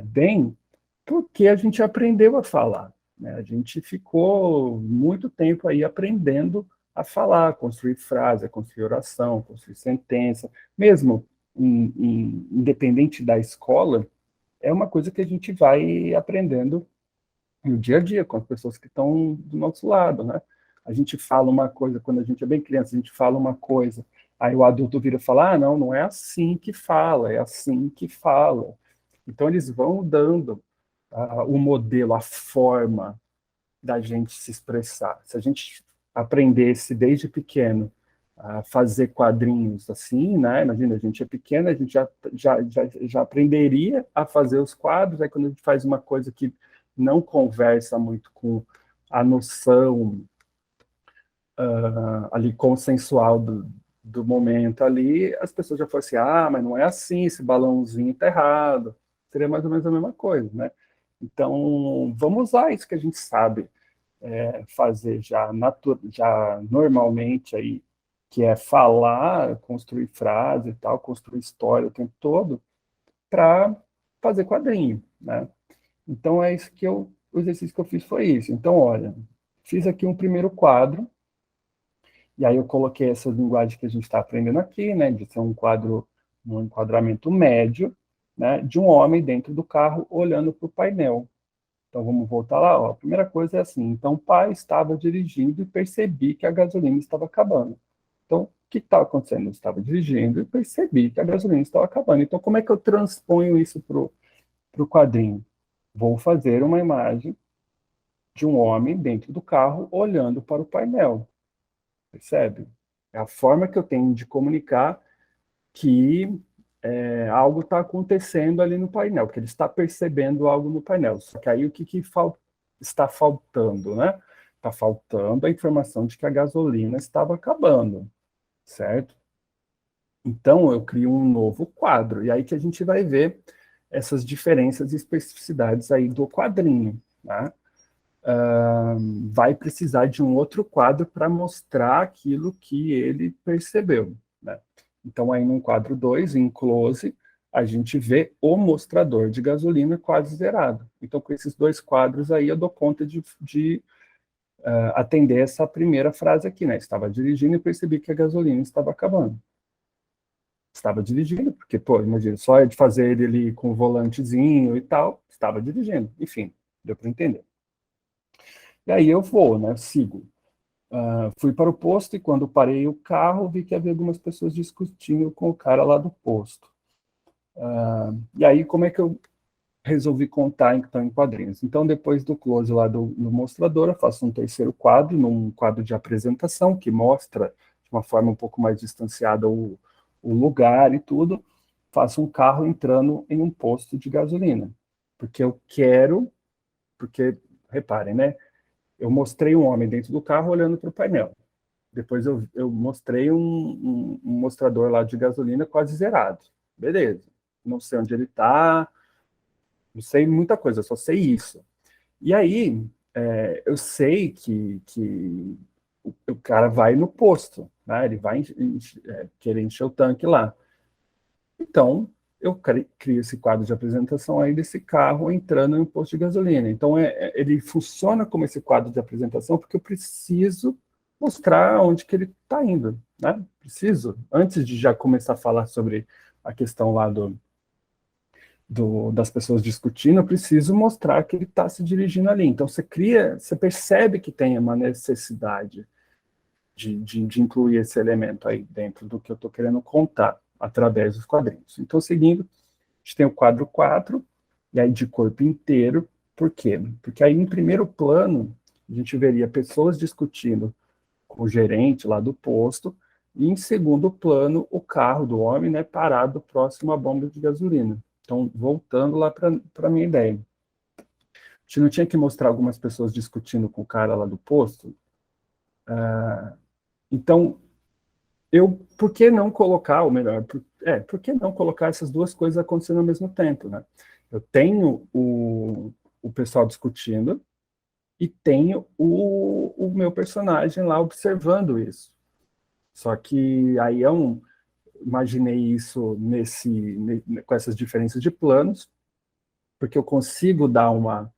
bem porque a gente aprendeu a falar, né? A gente ficou muito tempo aí aprendendo a falar, construir frase, construir oração, construir sentença, mesmo independente da escola, é uma coisa que a gente vai aprendendo no dia a dia, com as pessoas que estão do nosso lado, né? A gente fala uma coisa, quando a gente é bem criança, a gente fala uma coisa, aí o adulto vira e fala, não é assim que fala, é assim que fala. Então eles vão dando o modelo, a forma da gente se expressar. Se a gente aprendesse desde pequeno a fazer quadrinhos assim, né? Imagina, a gente é pequeno, a gente já aprenderia a fazer os quadros, aí quando a gente faz uma coisa que não conversa muito com a noção ali consensual do momento ali, as pessoas já falam assim, mas não é assim, esse balãozinho tá errado. Seria mais ou menos a mesma coisa, né? Então, vamos usar isso que a gente sabe fazer já normalmente aí, que é falar, construir frase e tal, construir história o tempo todo, para fazer quadrinho, né? Então, é isso o exercício que eu fiz foi isso. Então, olha, fiz aqui um primeiro quadro, e aí eu coloquei essa linguagem que a gente está aprendendo aqui, né, de ser um quadro, um enquadramento médio, né, de um homem dentro do carro olhando para o painel. Então, vamos voltar lá. Ó. A primeira coisa é assim, então o pai estava dirigindo e percebi que a gasolina estava acabando. Então, o que estava acontecendo? Eu estava dirigindo e percebi que a gasolina estava acabando. Então, como é que eu transponho isso para o quadrinho? Vou fazer uma imagem de um homem dentro do carro olhando para o painel. Percebe? É a forma que eu tenho de comunicar que algo está acontecendo ali no painel, que ele está percebendo algo no painel. Só que aí o que está faltando, né? Está faltando a informação de que a gasolina estava acabando, certo? Então, eu crio um novo quadro, e aí que a gente vai ver essas diferenças e especificidades aí do quadrinho, né? Vai precisar de um outro quadro para mostrar aquilo que ele percebeu, né? Então, aí no quadro 2, em close, a gente vê o mostrador de gasolina quase zerado. Então, com esses dois quadros aí, eu dou conta de atender essa primeira frase aqui, né? Estava dirigindo e percebi que a gasolina estava acabando. Estava dirigindo, porque, pô, imagina, só de fazer ele ali com o volantezinho e tal, estava dirigindo. Enfim, deu para entender. E aí eu vou, né? Sigo. Fui para o posto e quando parei o carro, vi que havia algumas pessoas discutindo com o cara lá do posto. E aí, como é que eu resolvi contar então em quadrinhos? Então, depois do close lá do mostrador, eu faço um terceiro quadro, num quadro de apresentação, que mostra de uma forma um pouco mais distanciada o lugar e tudo. Faço um carro entrando em um posto de gasolina. Porque eu quero, porque, reparem, né? Eu mostrei um homem dentro do carro olhando para o painel. Depois eu mostrei um mostrador lá de gasolina quase zerado. Beleza. Não sei onde ele está, não sei muita coisa, só sei isso. E aí, eu sei que o cara vai no posto, né? Ele vai querer encher o tanque lá. Então, eu crio esse quadro de apresentação aí desse carro entrando em um posto de gasolina. Então, ele funciona como esse quadro de apresentação porque eu preciso mostrar onde que ele está indo, né? Preciso, antes de já começar a falar sobre a questão lá das pessoas discutindo, eu preciso mostrar que ele está se dirigindo ali. Então, você percebe que tem uma necessidade de incluir esse elemento aí dentro do que eu estou querendo contar, através dos quadrinhos. Então, seguindo, a gente tem o quadro 4, e aí de corpo inteiro. Por quê? Porque aí, em primeiro plano, a gente veria pessoas discutindo com o gerente lá do posto, e em segundo plano, o carro do homem, né, parado próximo à bomba de gasolina. Então, voltando lá para a minha ideia. A gente não tinha que mostrar algumas pessoas discutindo com o cara lá do posto? Então, por que não colocar, ou melhor, por que não colocar essas duas coisas acontecendo ao mesmo tempo, né? Eu tenho o pessoal discutindo e tenho o meu personagem lá observando isso. Só que aí imaginei isso com essas diferenças de planos, porque eu consigo dar uma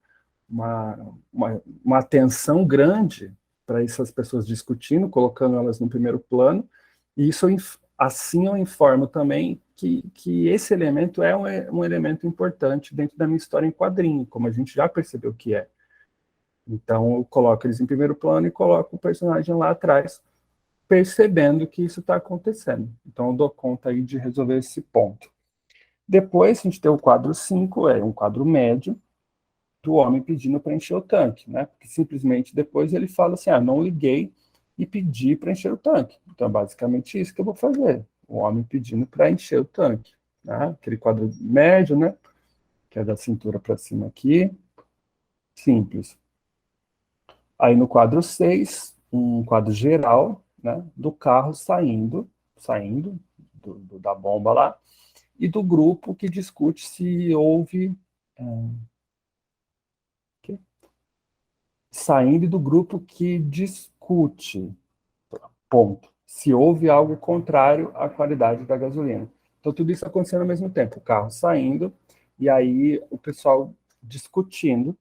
atenção grande para essas pessoas discutindo, colocando elas no primeiro plano, e isso assim eu informo também que esse elemento é um elemento importante dentro da minha história em quadrinho, como a gente já percebeu que é. Então eu coloco eles em primeiro plano e coloco o personagem lá atrás, percebendo que isso está acontecendo. Então eu dou conta aí de resolver esse ponto. Depois a gente tem o quadro 5, é um quadro médio, do homem pedindo para encher o tanque, né? Porque simplesmente depois ele fala assim, não liguei e pedi para encher o tanque. Então, basicamente isso que eu vou fazer. O homem pedindo para encher o tanque, né? Aquele quadro médio, né? Que é da cintura para cima aqui. Simples. Aí no quadro 6, um quadro geral, né? Do carro saindo da bomba lá, e do grupo que discute se houve... saindo do grupo que discute, ponto. Se houve algo contrário à qualidade da gasolina. Então, tudo isso acontecendo ao mesmo tempo. O carro saindo, e aí o pessoal discutindo,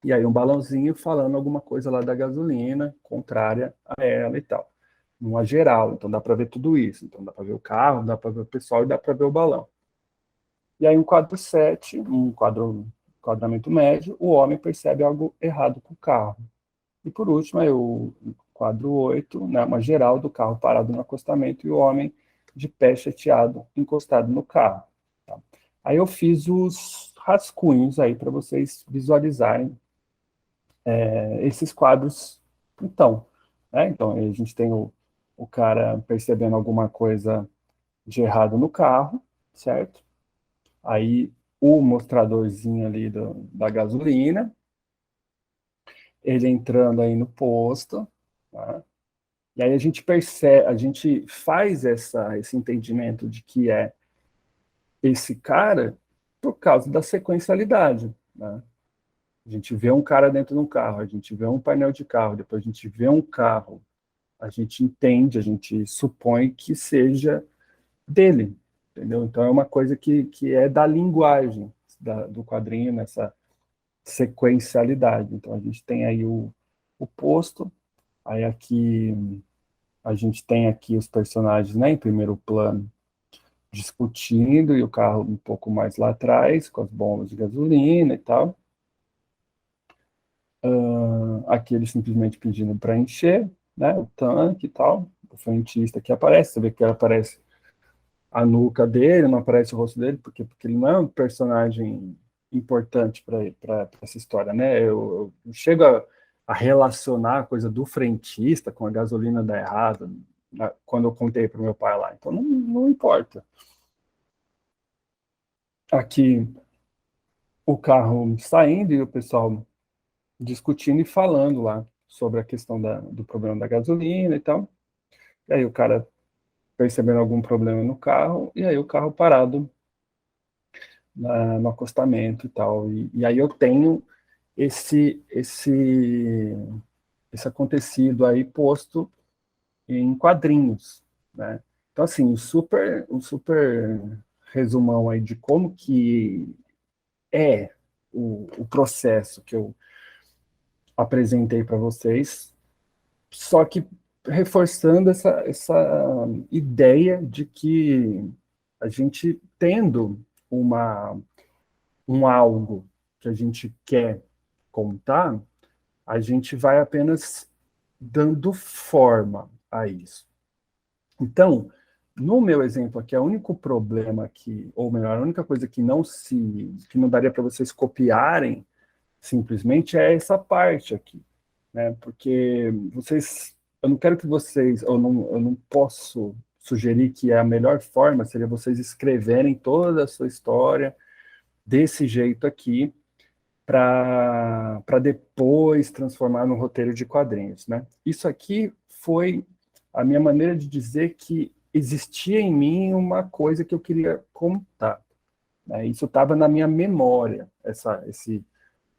e aí um balãozinho falando alguma coisa lá da gasolina, contrária a ela e tal. Numa geral, então dá para ver tudo isso. Então dá para ver o carro, dá para ver o pessoal e dá para ver o balão. E aí um quadro 7, um quadro enquadramento médio, o homem percebe algo errado com o carro. E por último, aí o quadro 8, né, uma geral do carro parado no acostamento e o homem de pé chateado encostado no carro. Tá? Aí eu fiz os rascunhos aí para vocês visualizarem esses quadros. Então, né? Então, a gente tem o cara percebendo alguma coisa de errado no carro, certo? Aí o mostradorzinho ali da gasolina, ele entrando aí no posto, tá? E aí a gente percebe, a gente faz esse entendimento de que é esse cara por causa da sequencialidade, né? A gente vê um cara dentro de um carro, a gente vê um painel de carro, depois a gente vê um carro, a gente entende, a gente supõe que seja dele, entendeu? Então é uma coisa que é da linguagem do quadrinho, nessa sequencialidade. Então a gente tem aí o posto, aí aqui a gente tem aqui os personagens, né, em primeiro plano, discutindo, e o carro um pouco mais lá atrás, com as bombas de gasolina e tal. Aqui ele simplesmente pedindo para encher, né, o tanque e tal. O frentista que aparece, você vê que aparece a nuca dele, não aparece o rosto dele, porque ele não é um personagem importante para essa história, né? Eu chego a relacionar a coisa do frentista com a gasolina da errada, quando eu contei para o meu pai lá. Então não importa. Aqui o carro saindo e o pessoal discutindo e falando lá sobre a questão do problema da gasolina e tal. E aí o cara percebendo algum problema no carro, e aí o carro parado no acostamento e tal. E aí eu tenho esse acontecido aí posto em quadrinhos, né? Então, assim, um super resumão aí de como que é o processo que eu apresentei para vocês, só que reforçando essa ideia de que a gente tendo um algo que a gente quer contar, a gente vai apenas dando forma a isso. Então, no meu exemplo aqui, o único problema que, ou melhor, a única coisa que não daria para vocês copiarem simplesmente é essa parte aqui, né? Porque eu não quero que vocês, eu não posso sugerir que a melhor forma seria vocês escreverem toda a sua história desse jeito aqui, para depois transformar no roteiro de quadrinhos, né? Isso aqui foi a minha maneira de dizer que existia em mim uma coisa que eu queria contar, né? Isso estava na minha memória, esse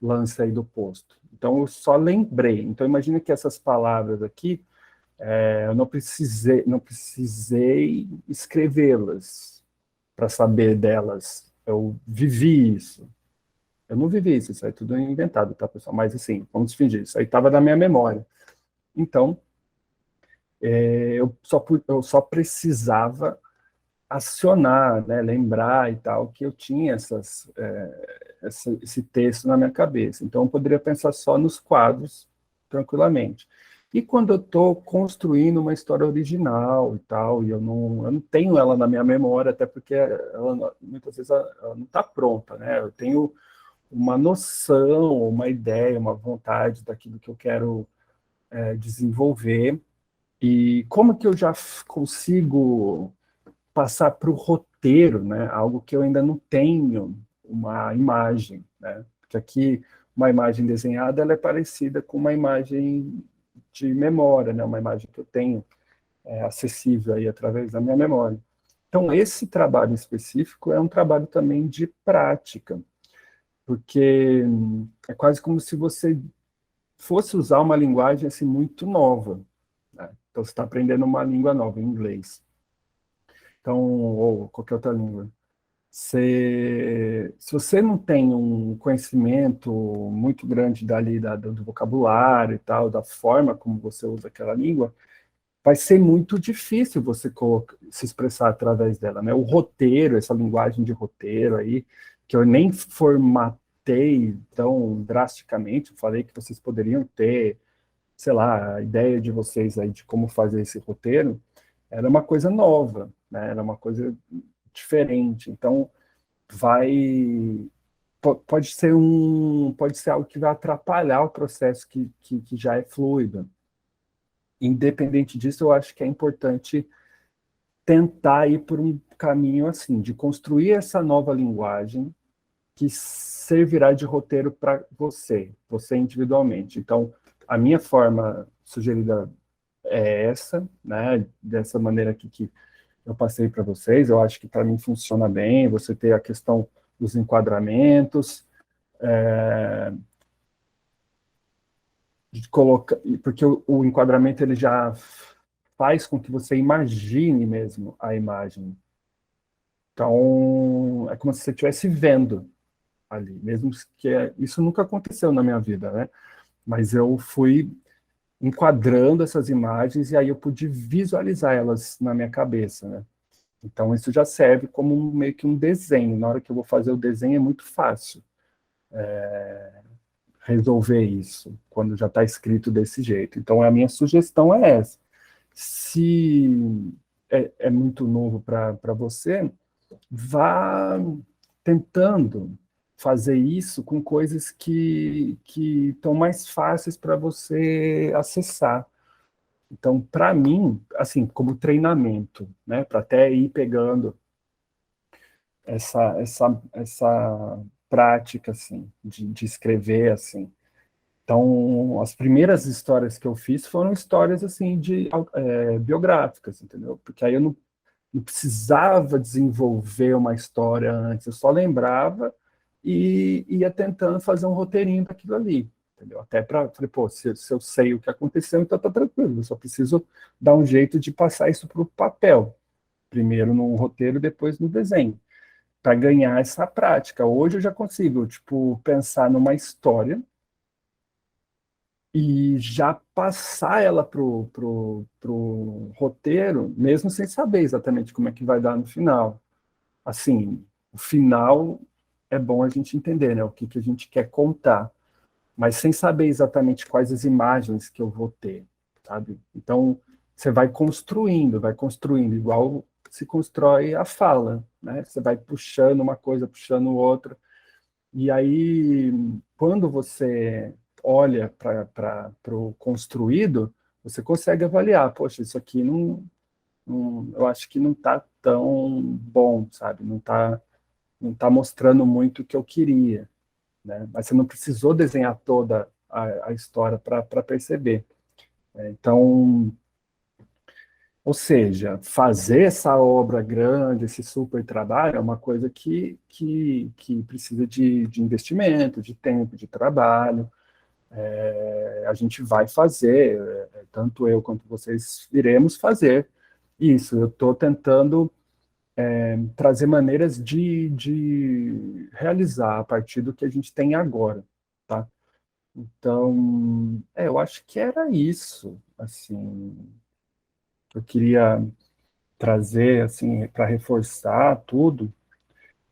lance aí do posto. Então eu só lembrei. Então imagina que essas palavras aqui, eu não precisei escrevê-las para saber delas. Eu vivi isso. Eu não vivi isso, isso aí é tudo inventado, tá, pessoal? Mas, assim, vamos fingir, isso aí estava na minha memória. Então, eu só precisava acionar, né, lembrar e tal, que eu tinha esse texto na minha cabeça. Então, eu poderia pensar só nos quadros, tranquilamente. E quando eu estou construindo uma história original e tal, e eu não tenho ela na minha memória, até porque muitas vezes ela não está pronta, né? Eu tenho uma noção, uma ideia, uma vontade daquilo que eu quero desenvolver, e como que eu já consigo passar para o roteiro, né? Algo que eu ainda não tenho uma imagem, né? Porque aqui uma imagem desenhada ela é parecida com uma imagem de memória, né? Uma imagem que eu tenho acessível aí através da minha memória. Então esse trabalho específico é um trabalho também de prática, porque é quase como se você fosse usar uma linguagem assim muito nova, né? Então você está aprendendo uma língua nova, em inglês. Então, ou qualquer outra língua. Se você não tem um conhecimento muito grande do vocabulário e tal, da forma como você usa aquela língua, vai ser muito difícil você se expressar através dela, né? O roteiro, essa linguagem de roteiro aí, que eu nem limitei tão drasticamente, eu falei que vocês poderiam ter, sei lá, a ideia de vocês aí de como fazer esse roteiro, era uma coisa nova, né? Era uma coisa diferente. Então, pode ser algo que vai atrapalhar o processo que já é fluido. Independente disso, eu acho que é importante tentar ir por um caminho assim, de construir essa nova linguagem que servirá de roteiro para você individualmente. Então, a minha forma sugerida é essa, né? Dessa maneira aqui que eu passei para vocês. Eu acho que para mim funciona bem. Você ter a questão dos enquadramentos, de colocar, porque o enquadramento ele já faz com que você imagine mesmo a imagem. Então, é como se você estivesse vendo ali, mesmo que isso nunca aconteceu na minha vida, né? Mas eu fui enquadrando essas imagens e aí eu pude visualizar elas na minha cabeça, né? Então, isso já serve como meio que um desenho. Na hora que eu vou fazer o desenho é muito fácil resolver isso, quando já está escrito desse jeito. Então, a minha sugestão é essa. Se é muito novo para você, vá tentando fazer isso com coisas que estão mais fáceis para você acessar. Então, para mim, assim, como treinamento, né, para até ir pegando essa prática, assim, de escrever, assim. Então, as primeiras histórias que eu fiz foram histórias, assim, biográficas, entendeu? Porque aí eu não precisava desenvolver uma história antes, eu só lembrava e ia tentando fazer um roteirinho daquilo ali, entendeu? Até para, falei, pô, se eu sei o que aconteceu, então tá tranquilo, eu só preciso dar um jeito de passar isso para o papel, primeiro no roteiro, depois no desenho, para ganhar essa prática. Hoje eu já consigo, tipo, pensar numa história e já passar ela pro roteiro, mesmo sem saber exatamente como é que vai dar no final. Assim, o final é bom a gente entender, né, o que a gente quer contar, mas sem saber exatamente quais as imagens que eu vou ter, sabe? Então, você vai construindo, igual se constrói a fala, né? Você vai puxando uma coisa, puxando outra, e aí, quando você olha para o construído, você consegue avaliar, poxa, isso aqui eu acho que não está tão bom, sabe? Não tá mostrando muito o que eu queria, né? Mas você não precisou desenhar toda a história para perceber. Então, ou seja, fazer essa obra grande, esse super trabalho, é uma coisa que precisa de investimento, de tempo, de trabalho. A gente vai fazer, tanto eu quanto vocês iremos fazer isso. Eu estou tentando trazer maneiras de realizar a partir do que a gente tem agora, tá? Então, eu acho que era isso, assim, que eu queria trazer, assim, para reforçar tudo.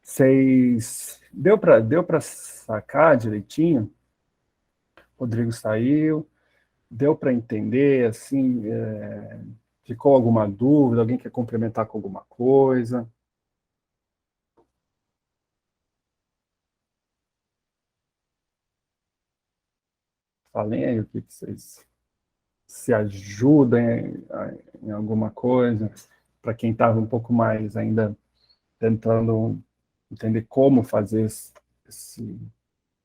Vocês, deu para sacar direitinho? Rodrigo saiu, deu para entender, assim, ficou alguma dúvida? Alguém quer complementar com alguma coisa? Falem aí o que vocês se ajudam em alguma coisa, para quem estava um pouco mais ainda tentando entender como fazer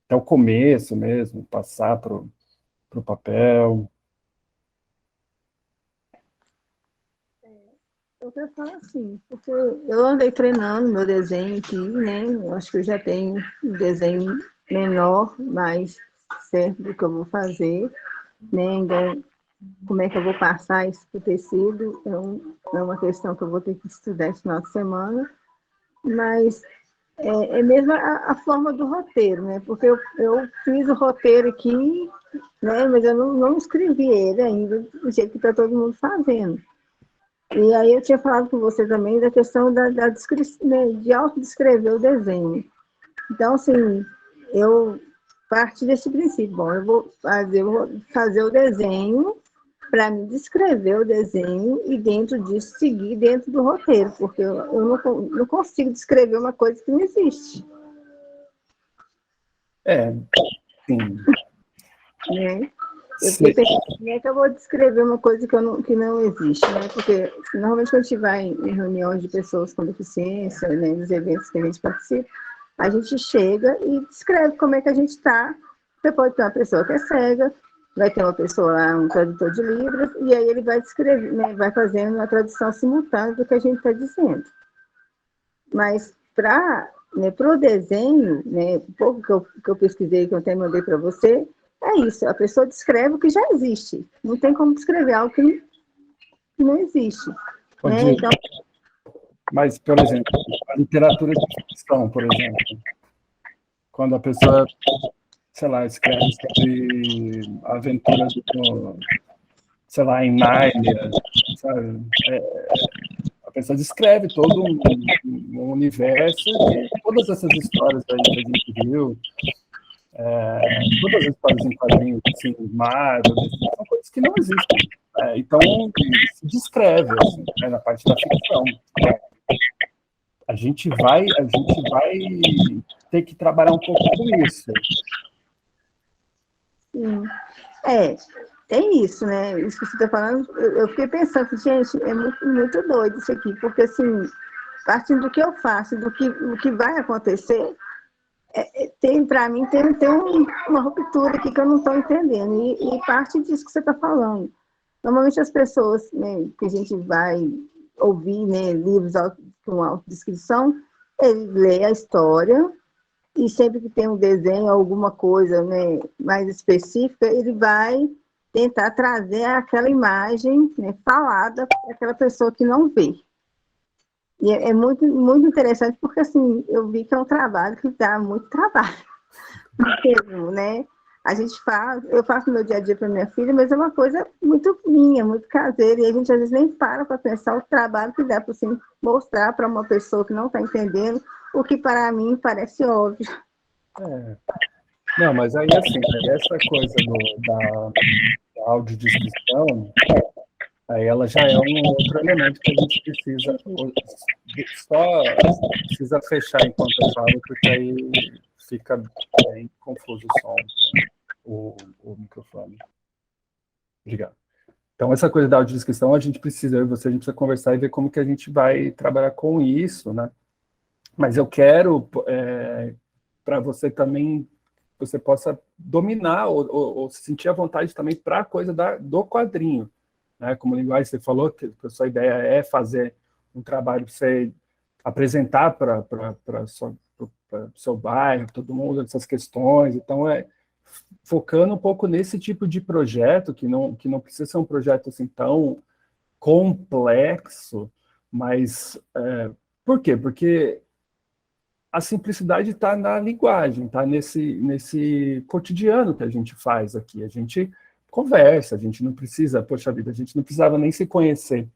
até o começo mesmo, passar para o papel. Eu quero falar assim, porque eu andei treinando meu desenho aqui, né? Eu acho que eu já tenho um desenho menor, mais certo do que eu vou fazer, né? Então, como é que eu vou passar isso para o tecido é uma questão que eu vou ter que estudar esse final de semana, mas é mesmo a forma do roteiro, né? Porque eu fiz o roteiro aqui, né? Mas eu não escrevi ele ainda do jeito que está todo mundo fazendo. E aí eu tinha falado com você também da questão da descrição, né, de autodescrever o desenho. Então, assim, eu parti desse princípio. Bom, eu vou fazer o desenho para me descrever o desenho e dentro disso seguir dentro do roteiro, porque eu não consigo descrever uma coisa que não existe. Sim. Né? Eu fiquei pensando, como é que eu vou descrever uma coisa que não existe, né? Porque normalmente quando a gente vai em reuniões de pessoas com deficiência, né, nos eventos que a gente participa, a gente chega e descreve como é que a gente está. Você pode ter uma pessoa que é cega, vai ter uma pessoa lá, um tradutor de Libras, e aí ele vai descrever, né, vai fazendo a tradução simultânea do que a gente está dizendo. Mas para o desenho, né, um pouco que eu pesquisei, que eu até mandei para você, é isso, a pessoa descreve o que já existe. Não tem como descrever algo que não existe. Né? Então, mas, por exemplo, a literatura de ficção, por exemplo, quando a pessoa, sei lá, escreve sobre a aventura sei lá, em Nárnia, sabe? A pessoa descreve todo um universo e todas essas histórias aí que a gente viu, todas as histórias em quadrinhos, assim, Marvel, são coisas que não existem. Então, se descreve, assim, na parte da ficção. A gente vai ter que trabalhar um pouco com isso. Sim. Tem isso, né? Isso que você está falando, eu fiquei pensando, gente, é muito, muito doido isso aqui, porque, assim, partindo do que eu faço, do que vai acontecer, para mim, tem uma ruptura aqui que eu não estou entendendo, e parte disso que você está falando. Normalmente as pessoas, né, que a gente vai ouvir, né, livros com autodescrição, ele lê a história, e sempre que tem um desenho, alguma coisa, né, mais específica, ele vai tentar trazer aquela imagem, né, falada para aquela pessoa que não vê. E é muito, muito interessante, porque assim, eu vi que é um trabalho que dá muito trabalho mesmo, né? Eu faço no meu dia a dia para minha filha, mas é uma coisa muito minha, muito caseira, e a gente às vezes nem para pensar o trabalho que dá para assim, mostrar para uma pessoa que não está entendendo o que para mim parece óbvio. Não, mas aí assim, essa coisa da audiodescrição, aí ela já é um outro elemento que a gente precisa fechar enquanto eu falo, porque aí fica bem confuso o som, o microfone. Obrigado. Então, essa coisa da audiodescrição, a gente precisa conversar e ver como que a gente vai trabalhar com isso, né? Mas eu quero, para você também, você possa dominar ou se sentir à vontade também para a coisa do quadrinho, né? Como linguagem, você falou que a sua ideia é fazer um trabalho para você apresentar para o seu bairro, todo mundo, essas questões. Então, focando um pouco nesse tipo de projeto, que não precisa ser um projeto assim tão complexo, mas por quê? Porque a simplicidade está na linguagem, está nesse cotidiano que a gente faz aqui. A gente conversa, a gente não precisa, poxa vida, a gente não precisava nem se conhecer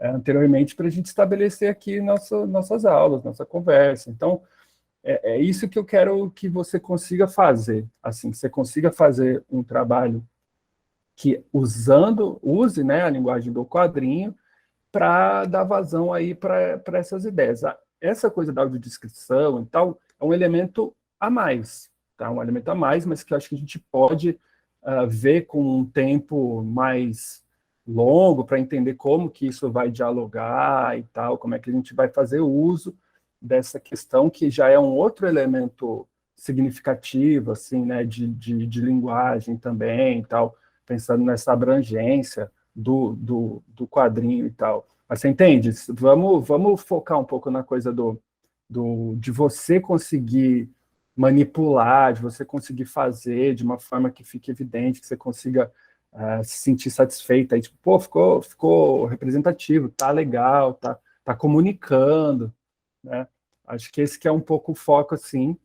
anteriormente para a gente estabelecer aqui nossas aulas, nossa conversa. Então, é isso que eu quero que você consiga fazer, assim, que você consiga fazer um trabalho que use, né, a linguagem do quadrinho para dar vazão aí para essas ideias. Essa coisa da audiodescrição e tal é um elemento a mais, tá? Um elemento a mais, mas que eu acho que a gente pode ver com um tempo mais longo para entender como que isso vai dialogar e tal, como é que a gente vai fazer uso dessa questão que já é um outro elemento significativo, assim, né, de linguagem também e tal, pensando nessa abrangência do quadrinho e tal. Mas você entende? Vamos focar um pouco na coisa de você conseguir manipular, de você conseguir fazer de uma forma que fique evidente, que você consiga se sentir satisfeita. Aí, tipo, pô, ficou representativo, tá legal, tá comunicando, né? Acho que esse que é um pouco o foco, assim,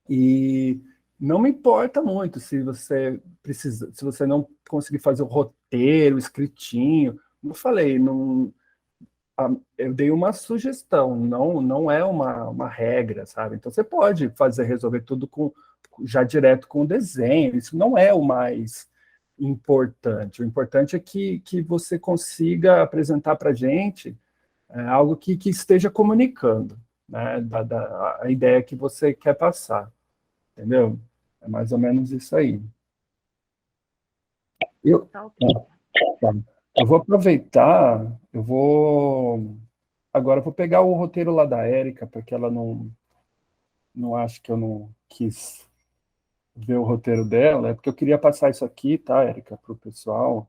e não me importa muito se você não conseguir fazer o roteiro, escritinho. Como eu falei, eu dei uma sugestão, não é uma regra, sabe? Então você pode resolver tudo com já direto com o desenho. Isso não é o mais importante. O importante é que você consiga apresentar para a gente algo que esteja comunicando, né, a ideia que você quer passar, entendeu? É mais ou menos isso aí. Tá ok. Tá. Eu vou aproveitar, agora eu vou pegar o roteiro lá da Érica, porque ela não acha que eu não quis ver o roteiro dela, é porque eu queria passar isso aqui, tá, Érica, para o pessoal,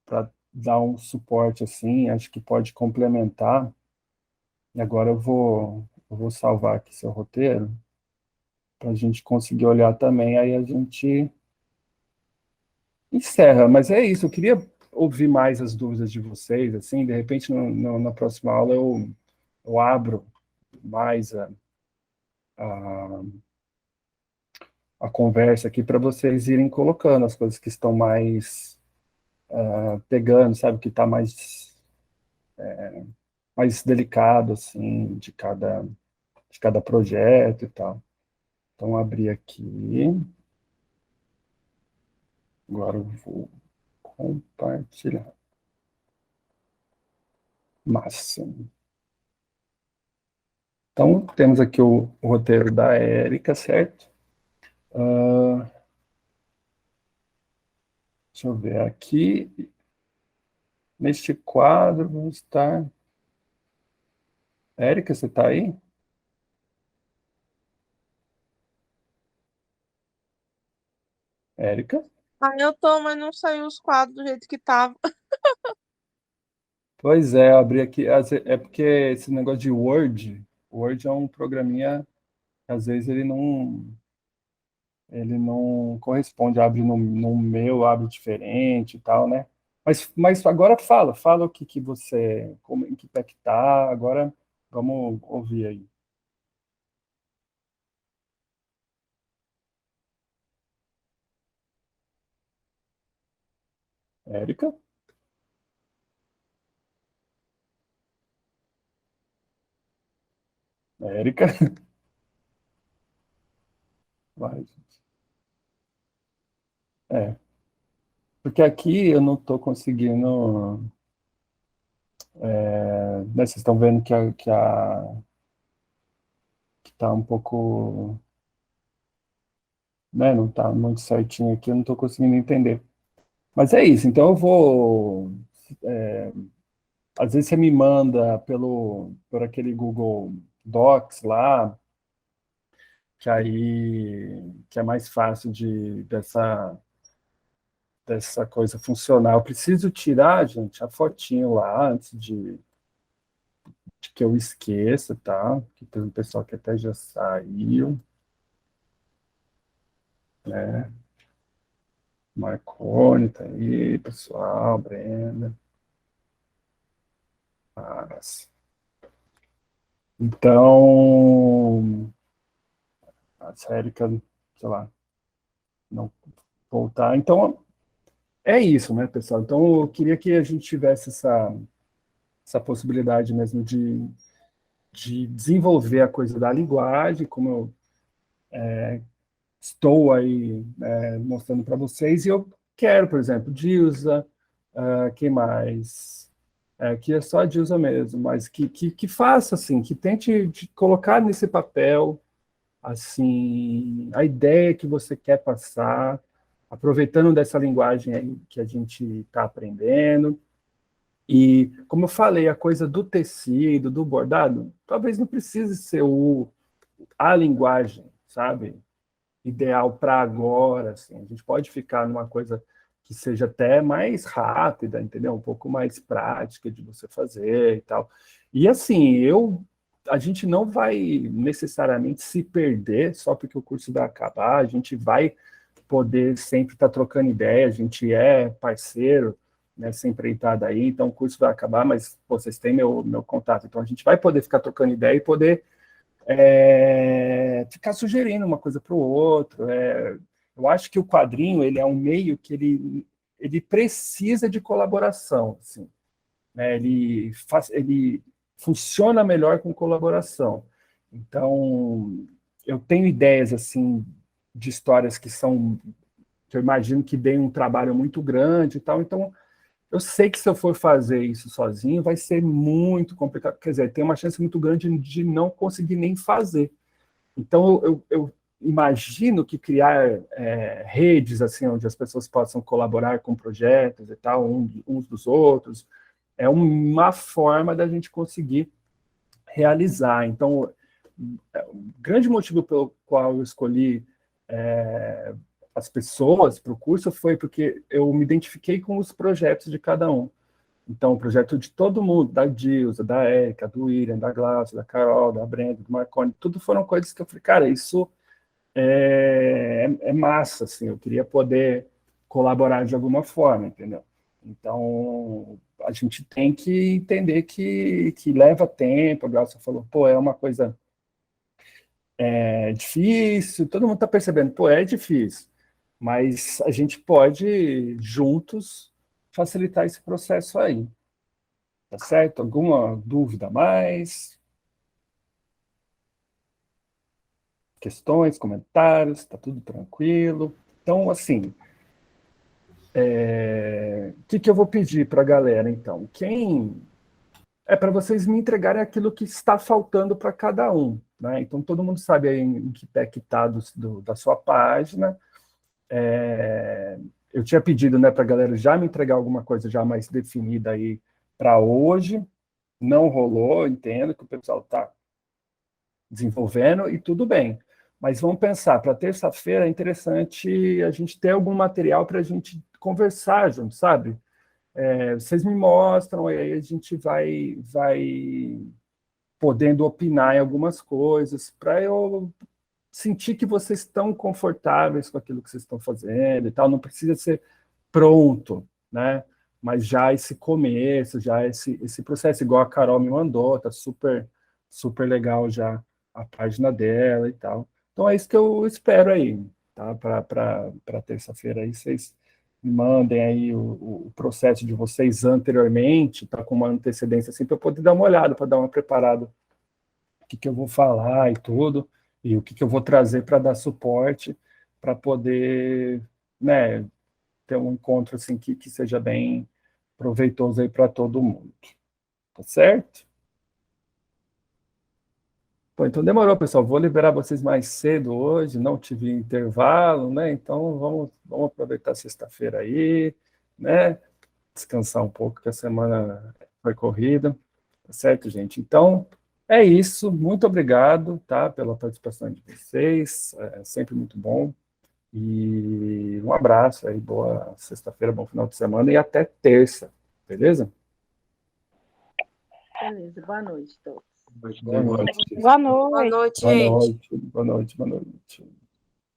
para dar um suporte assim, acho que pode complementar. E agora eu vou salvar aqui seu roteiro, para a gente conseguir olhar também, aí a gente encerra. Mas é isso, eu queria ouvir mais as dúvidas de vocês, assim, de repente na próxima aula eu abro mais a, a conversa aqui para vocês irem colocando as coisas que estão mais pegando, sabe, que está mais delicado, assim, de cada projeto e tal. Então, abrir aqui. Agora eu vou compartilhar. Massa. Então, temos aqui o roteiro da Érica, certo? Deixa eu ver aqui. Neste quadro, vamos estar... Érica, você está aí? Érica? Ah, eu tô, mas não saiu os quadros do jeito que tava. Pois é, eu abri aqui. É porque esse negócio de Word é um programinha, às vezes ele não corresponde, abre no meu, abre diferente e tal, né? Mas agora fala o que você, em que pé que tá, agora vamos ouvir aí. Érica? Érica? Vai, gente. É, porque aqui eu não estou conseguindo, né, vocês estão vendo que tá um pouco, né, não tá muito certinho aqui, eu não estou conseguindo entender. Mas é isso, então eu vou. Às vezes você me manda por aquele Google Docs lá, que é mais fácil dessa coisa funcionar. Eu preciso tirar, gente, a fotinho lá antes de que eu esqueça, tá? Que tem um pessoal que até já saiu, né? Marcone tá aí, pessoal, Brenda. Mas, então, a Érica, sei lá, não voltar. Então, é isso, né, pessoal? Então, eu queria que a gente tivesse essa possibilidade mesmo de desenvolver a coisa da linguagem, como eu estou aí mostrando para vocês, e eu quero, por exemplo, Dilsa, quem mais? Que é só a Dilsa mesmo, mas que faça, assim, que tente de colocar nesse papel, assim, a ideia que você quer passar, aproveitando dessa linguagem aí que a gente está aprendendo. E, como eu falei, a coisa do tecido, do bordado, talvez não precise ser a linguagem, sabe? Ideal para agora, assim. A gente pode ficar numa coisa que seja até mais rápida, entendeu? Um pouco mais prática de você fazer e tal. E assim, a gente não vai necessariamente se perder só porque o curso vai acabar, a gente vai poder sempre estar trocando ideia, a gente é parceiro nessa empreitada aí, então o curso vai acabar, mas pô, vocês têm meu contato, então a gente vai poder ficar trocando ideia e poder ficar sugerindo uma coisa para o outro. Eu acho que o quadrinho ele é um meio que ele precisa de colaboração, assim, né? Ele funciona melhor com colaboração. Então, eu tenho ideias assim de histórias que eu imagino que deem um trabalho muito grande e tal, então eu sei que se eu for fazer isso sozinho vai ser muito complicado, quer dizer, tem uma chance muito grande de não conseguir nem fazer. Então eu imagino que criar redes assim onde as pessoas possam colaborar com projetos e tal, uns dos outros, é uma forma da gente conseguir realizar. Então, o grande motivo pelo qual eu escolhi as pessoas para o curso foi porque eu me identifiquei com os projetos de cada um. Então, o projeto de todo mundo, da Dilza, da Érica, do William, da Glaucia, da Carol, da Brenda, do Marconi, tudo foram coisas que eu falei, cara, isso é massa, assim, eu queria poder colaborar de alguma forma, entendeu? Então, a gente tem que entender que leva tempo, a Glaucia falou, pô, é uma coisa difícil, todo mundo está percebendo, pô, é difícil, mas a gente pode, juntos, facilitar esse processo aí, tá certo? Alguma dúvida a mais? Questões, comentários, tá tudo tranquilo? Então, assim, o que eu vou pedir para a galera, então? É para vocês me entregarem aquilo que está faltando para cada um, né? Então, todo mundo sabe aí em que pé que está da sua página. Eu tinha pedido, né, para a galera já me entregar alguma coisa já mais definida aí para hoje. Não rolou, entendo que o pessoal está desenvolvendo e tudo bem. Mas vamos pensar, para terça-feira é interessante a gente ter algum material para a gente conversar junto, sabe? Vocês me mostram, aí a gente vai podendo opinar em algumas coisas, para eu sentir que vocês estão confortáveis com aquilo que vocês estão fazendo e tal, não precisa ser pronto, né? Mas já esse começo, já esse processo, igual a Carol me mandou, tá super, super legal já a página dela e tal. Então é isso que eu espero aí, tá? Para terça-feira aí, vocês me mandem aí o processo de vocês anteriormente, tá? Com uma antecedência assim, para eu poder dar uma olhada, para dar uma preparada o que eu vou falar e tudo, e o que eu vou trazer para dar suporte, para poder, né, ter um encontro assim que seja bem proveitoso aí para todo mundo. Tá certo? Bom, então demorou, pessoal. Vou liberar vocês mais cedo hoje, não tive intervalo, né? Então vamos aproveitar sexta-feira aí, né? Descansar um pouco, que a semana foi corrida. Tá certo, gente? Então, é isso. Muito obrigado, tá, pela participação de vocês. É sempre muito bom. E um abraço aí, boa sexta-feira, bom final de semana e até terça, beleza? Beleza, boa noite, todos. Boa noite. Boa Boa noite. noite, Boa gente. noite, boa noite, boa noite.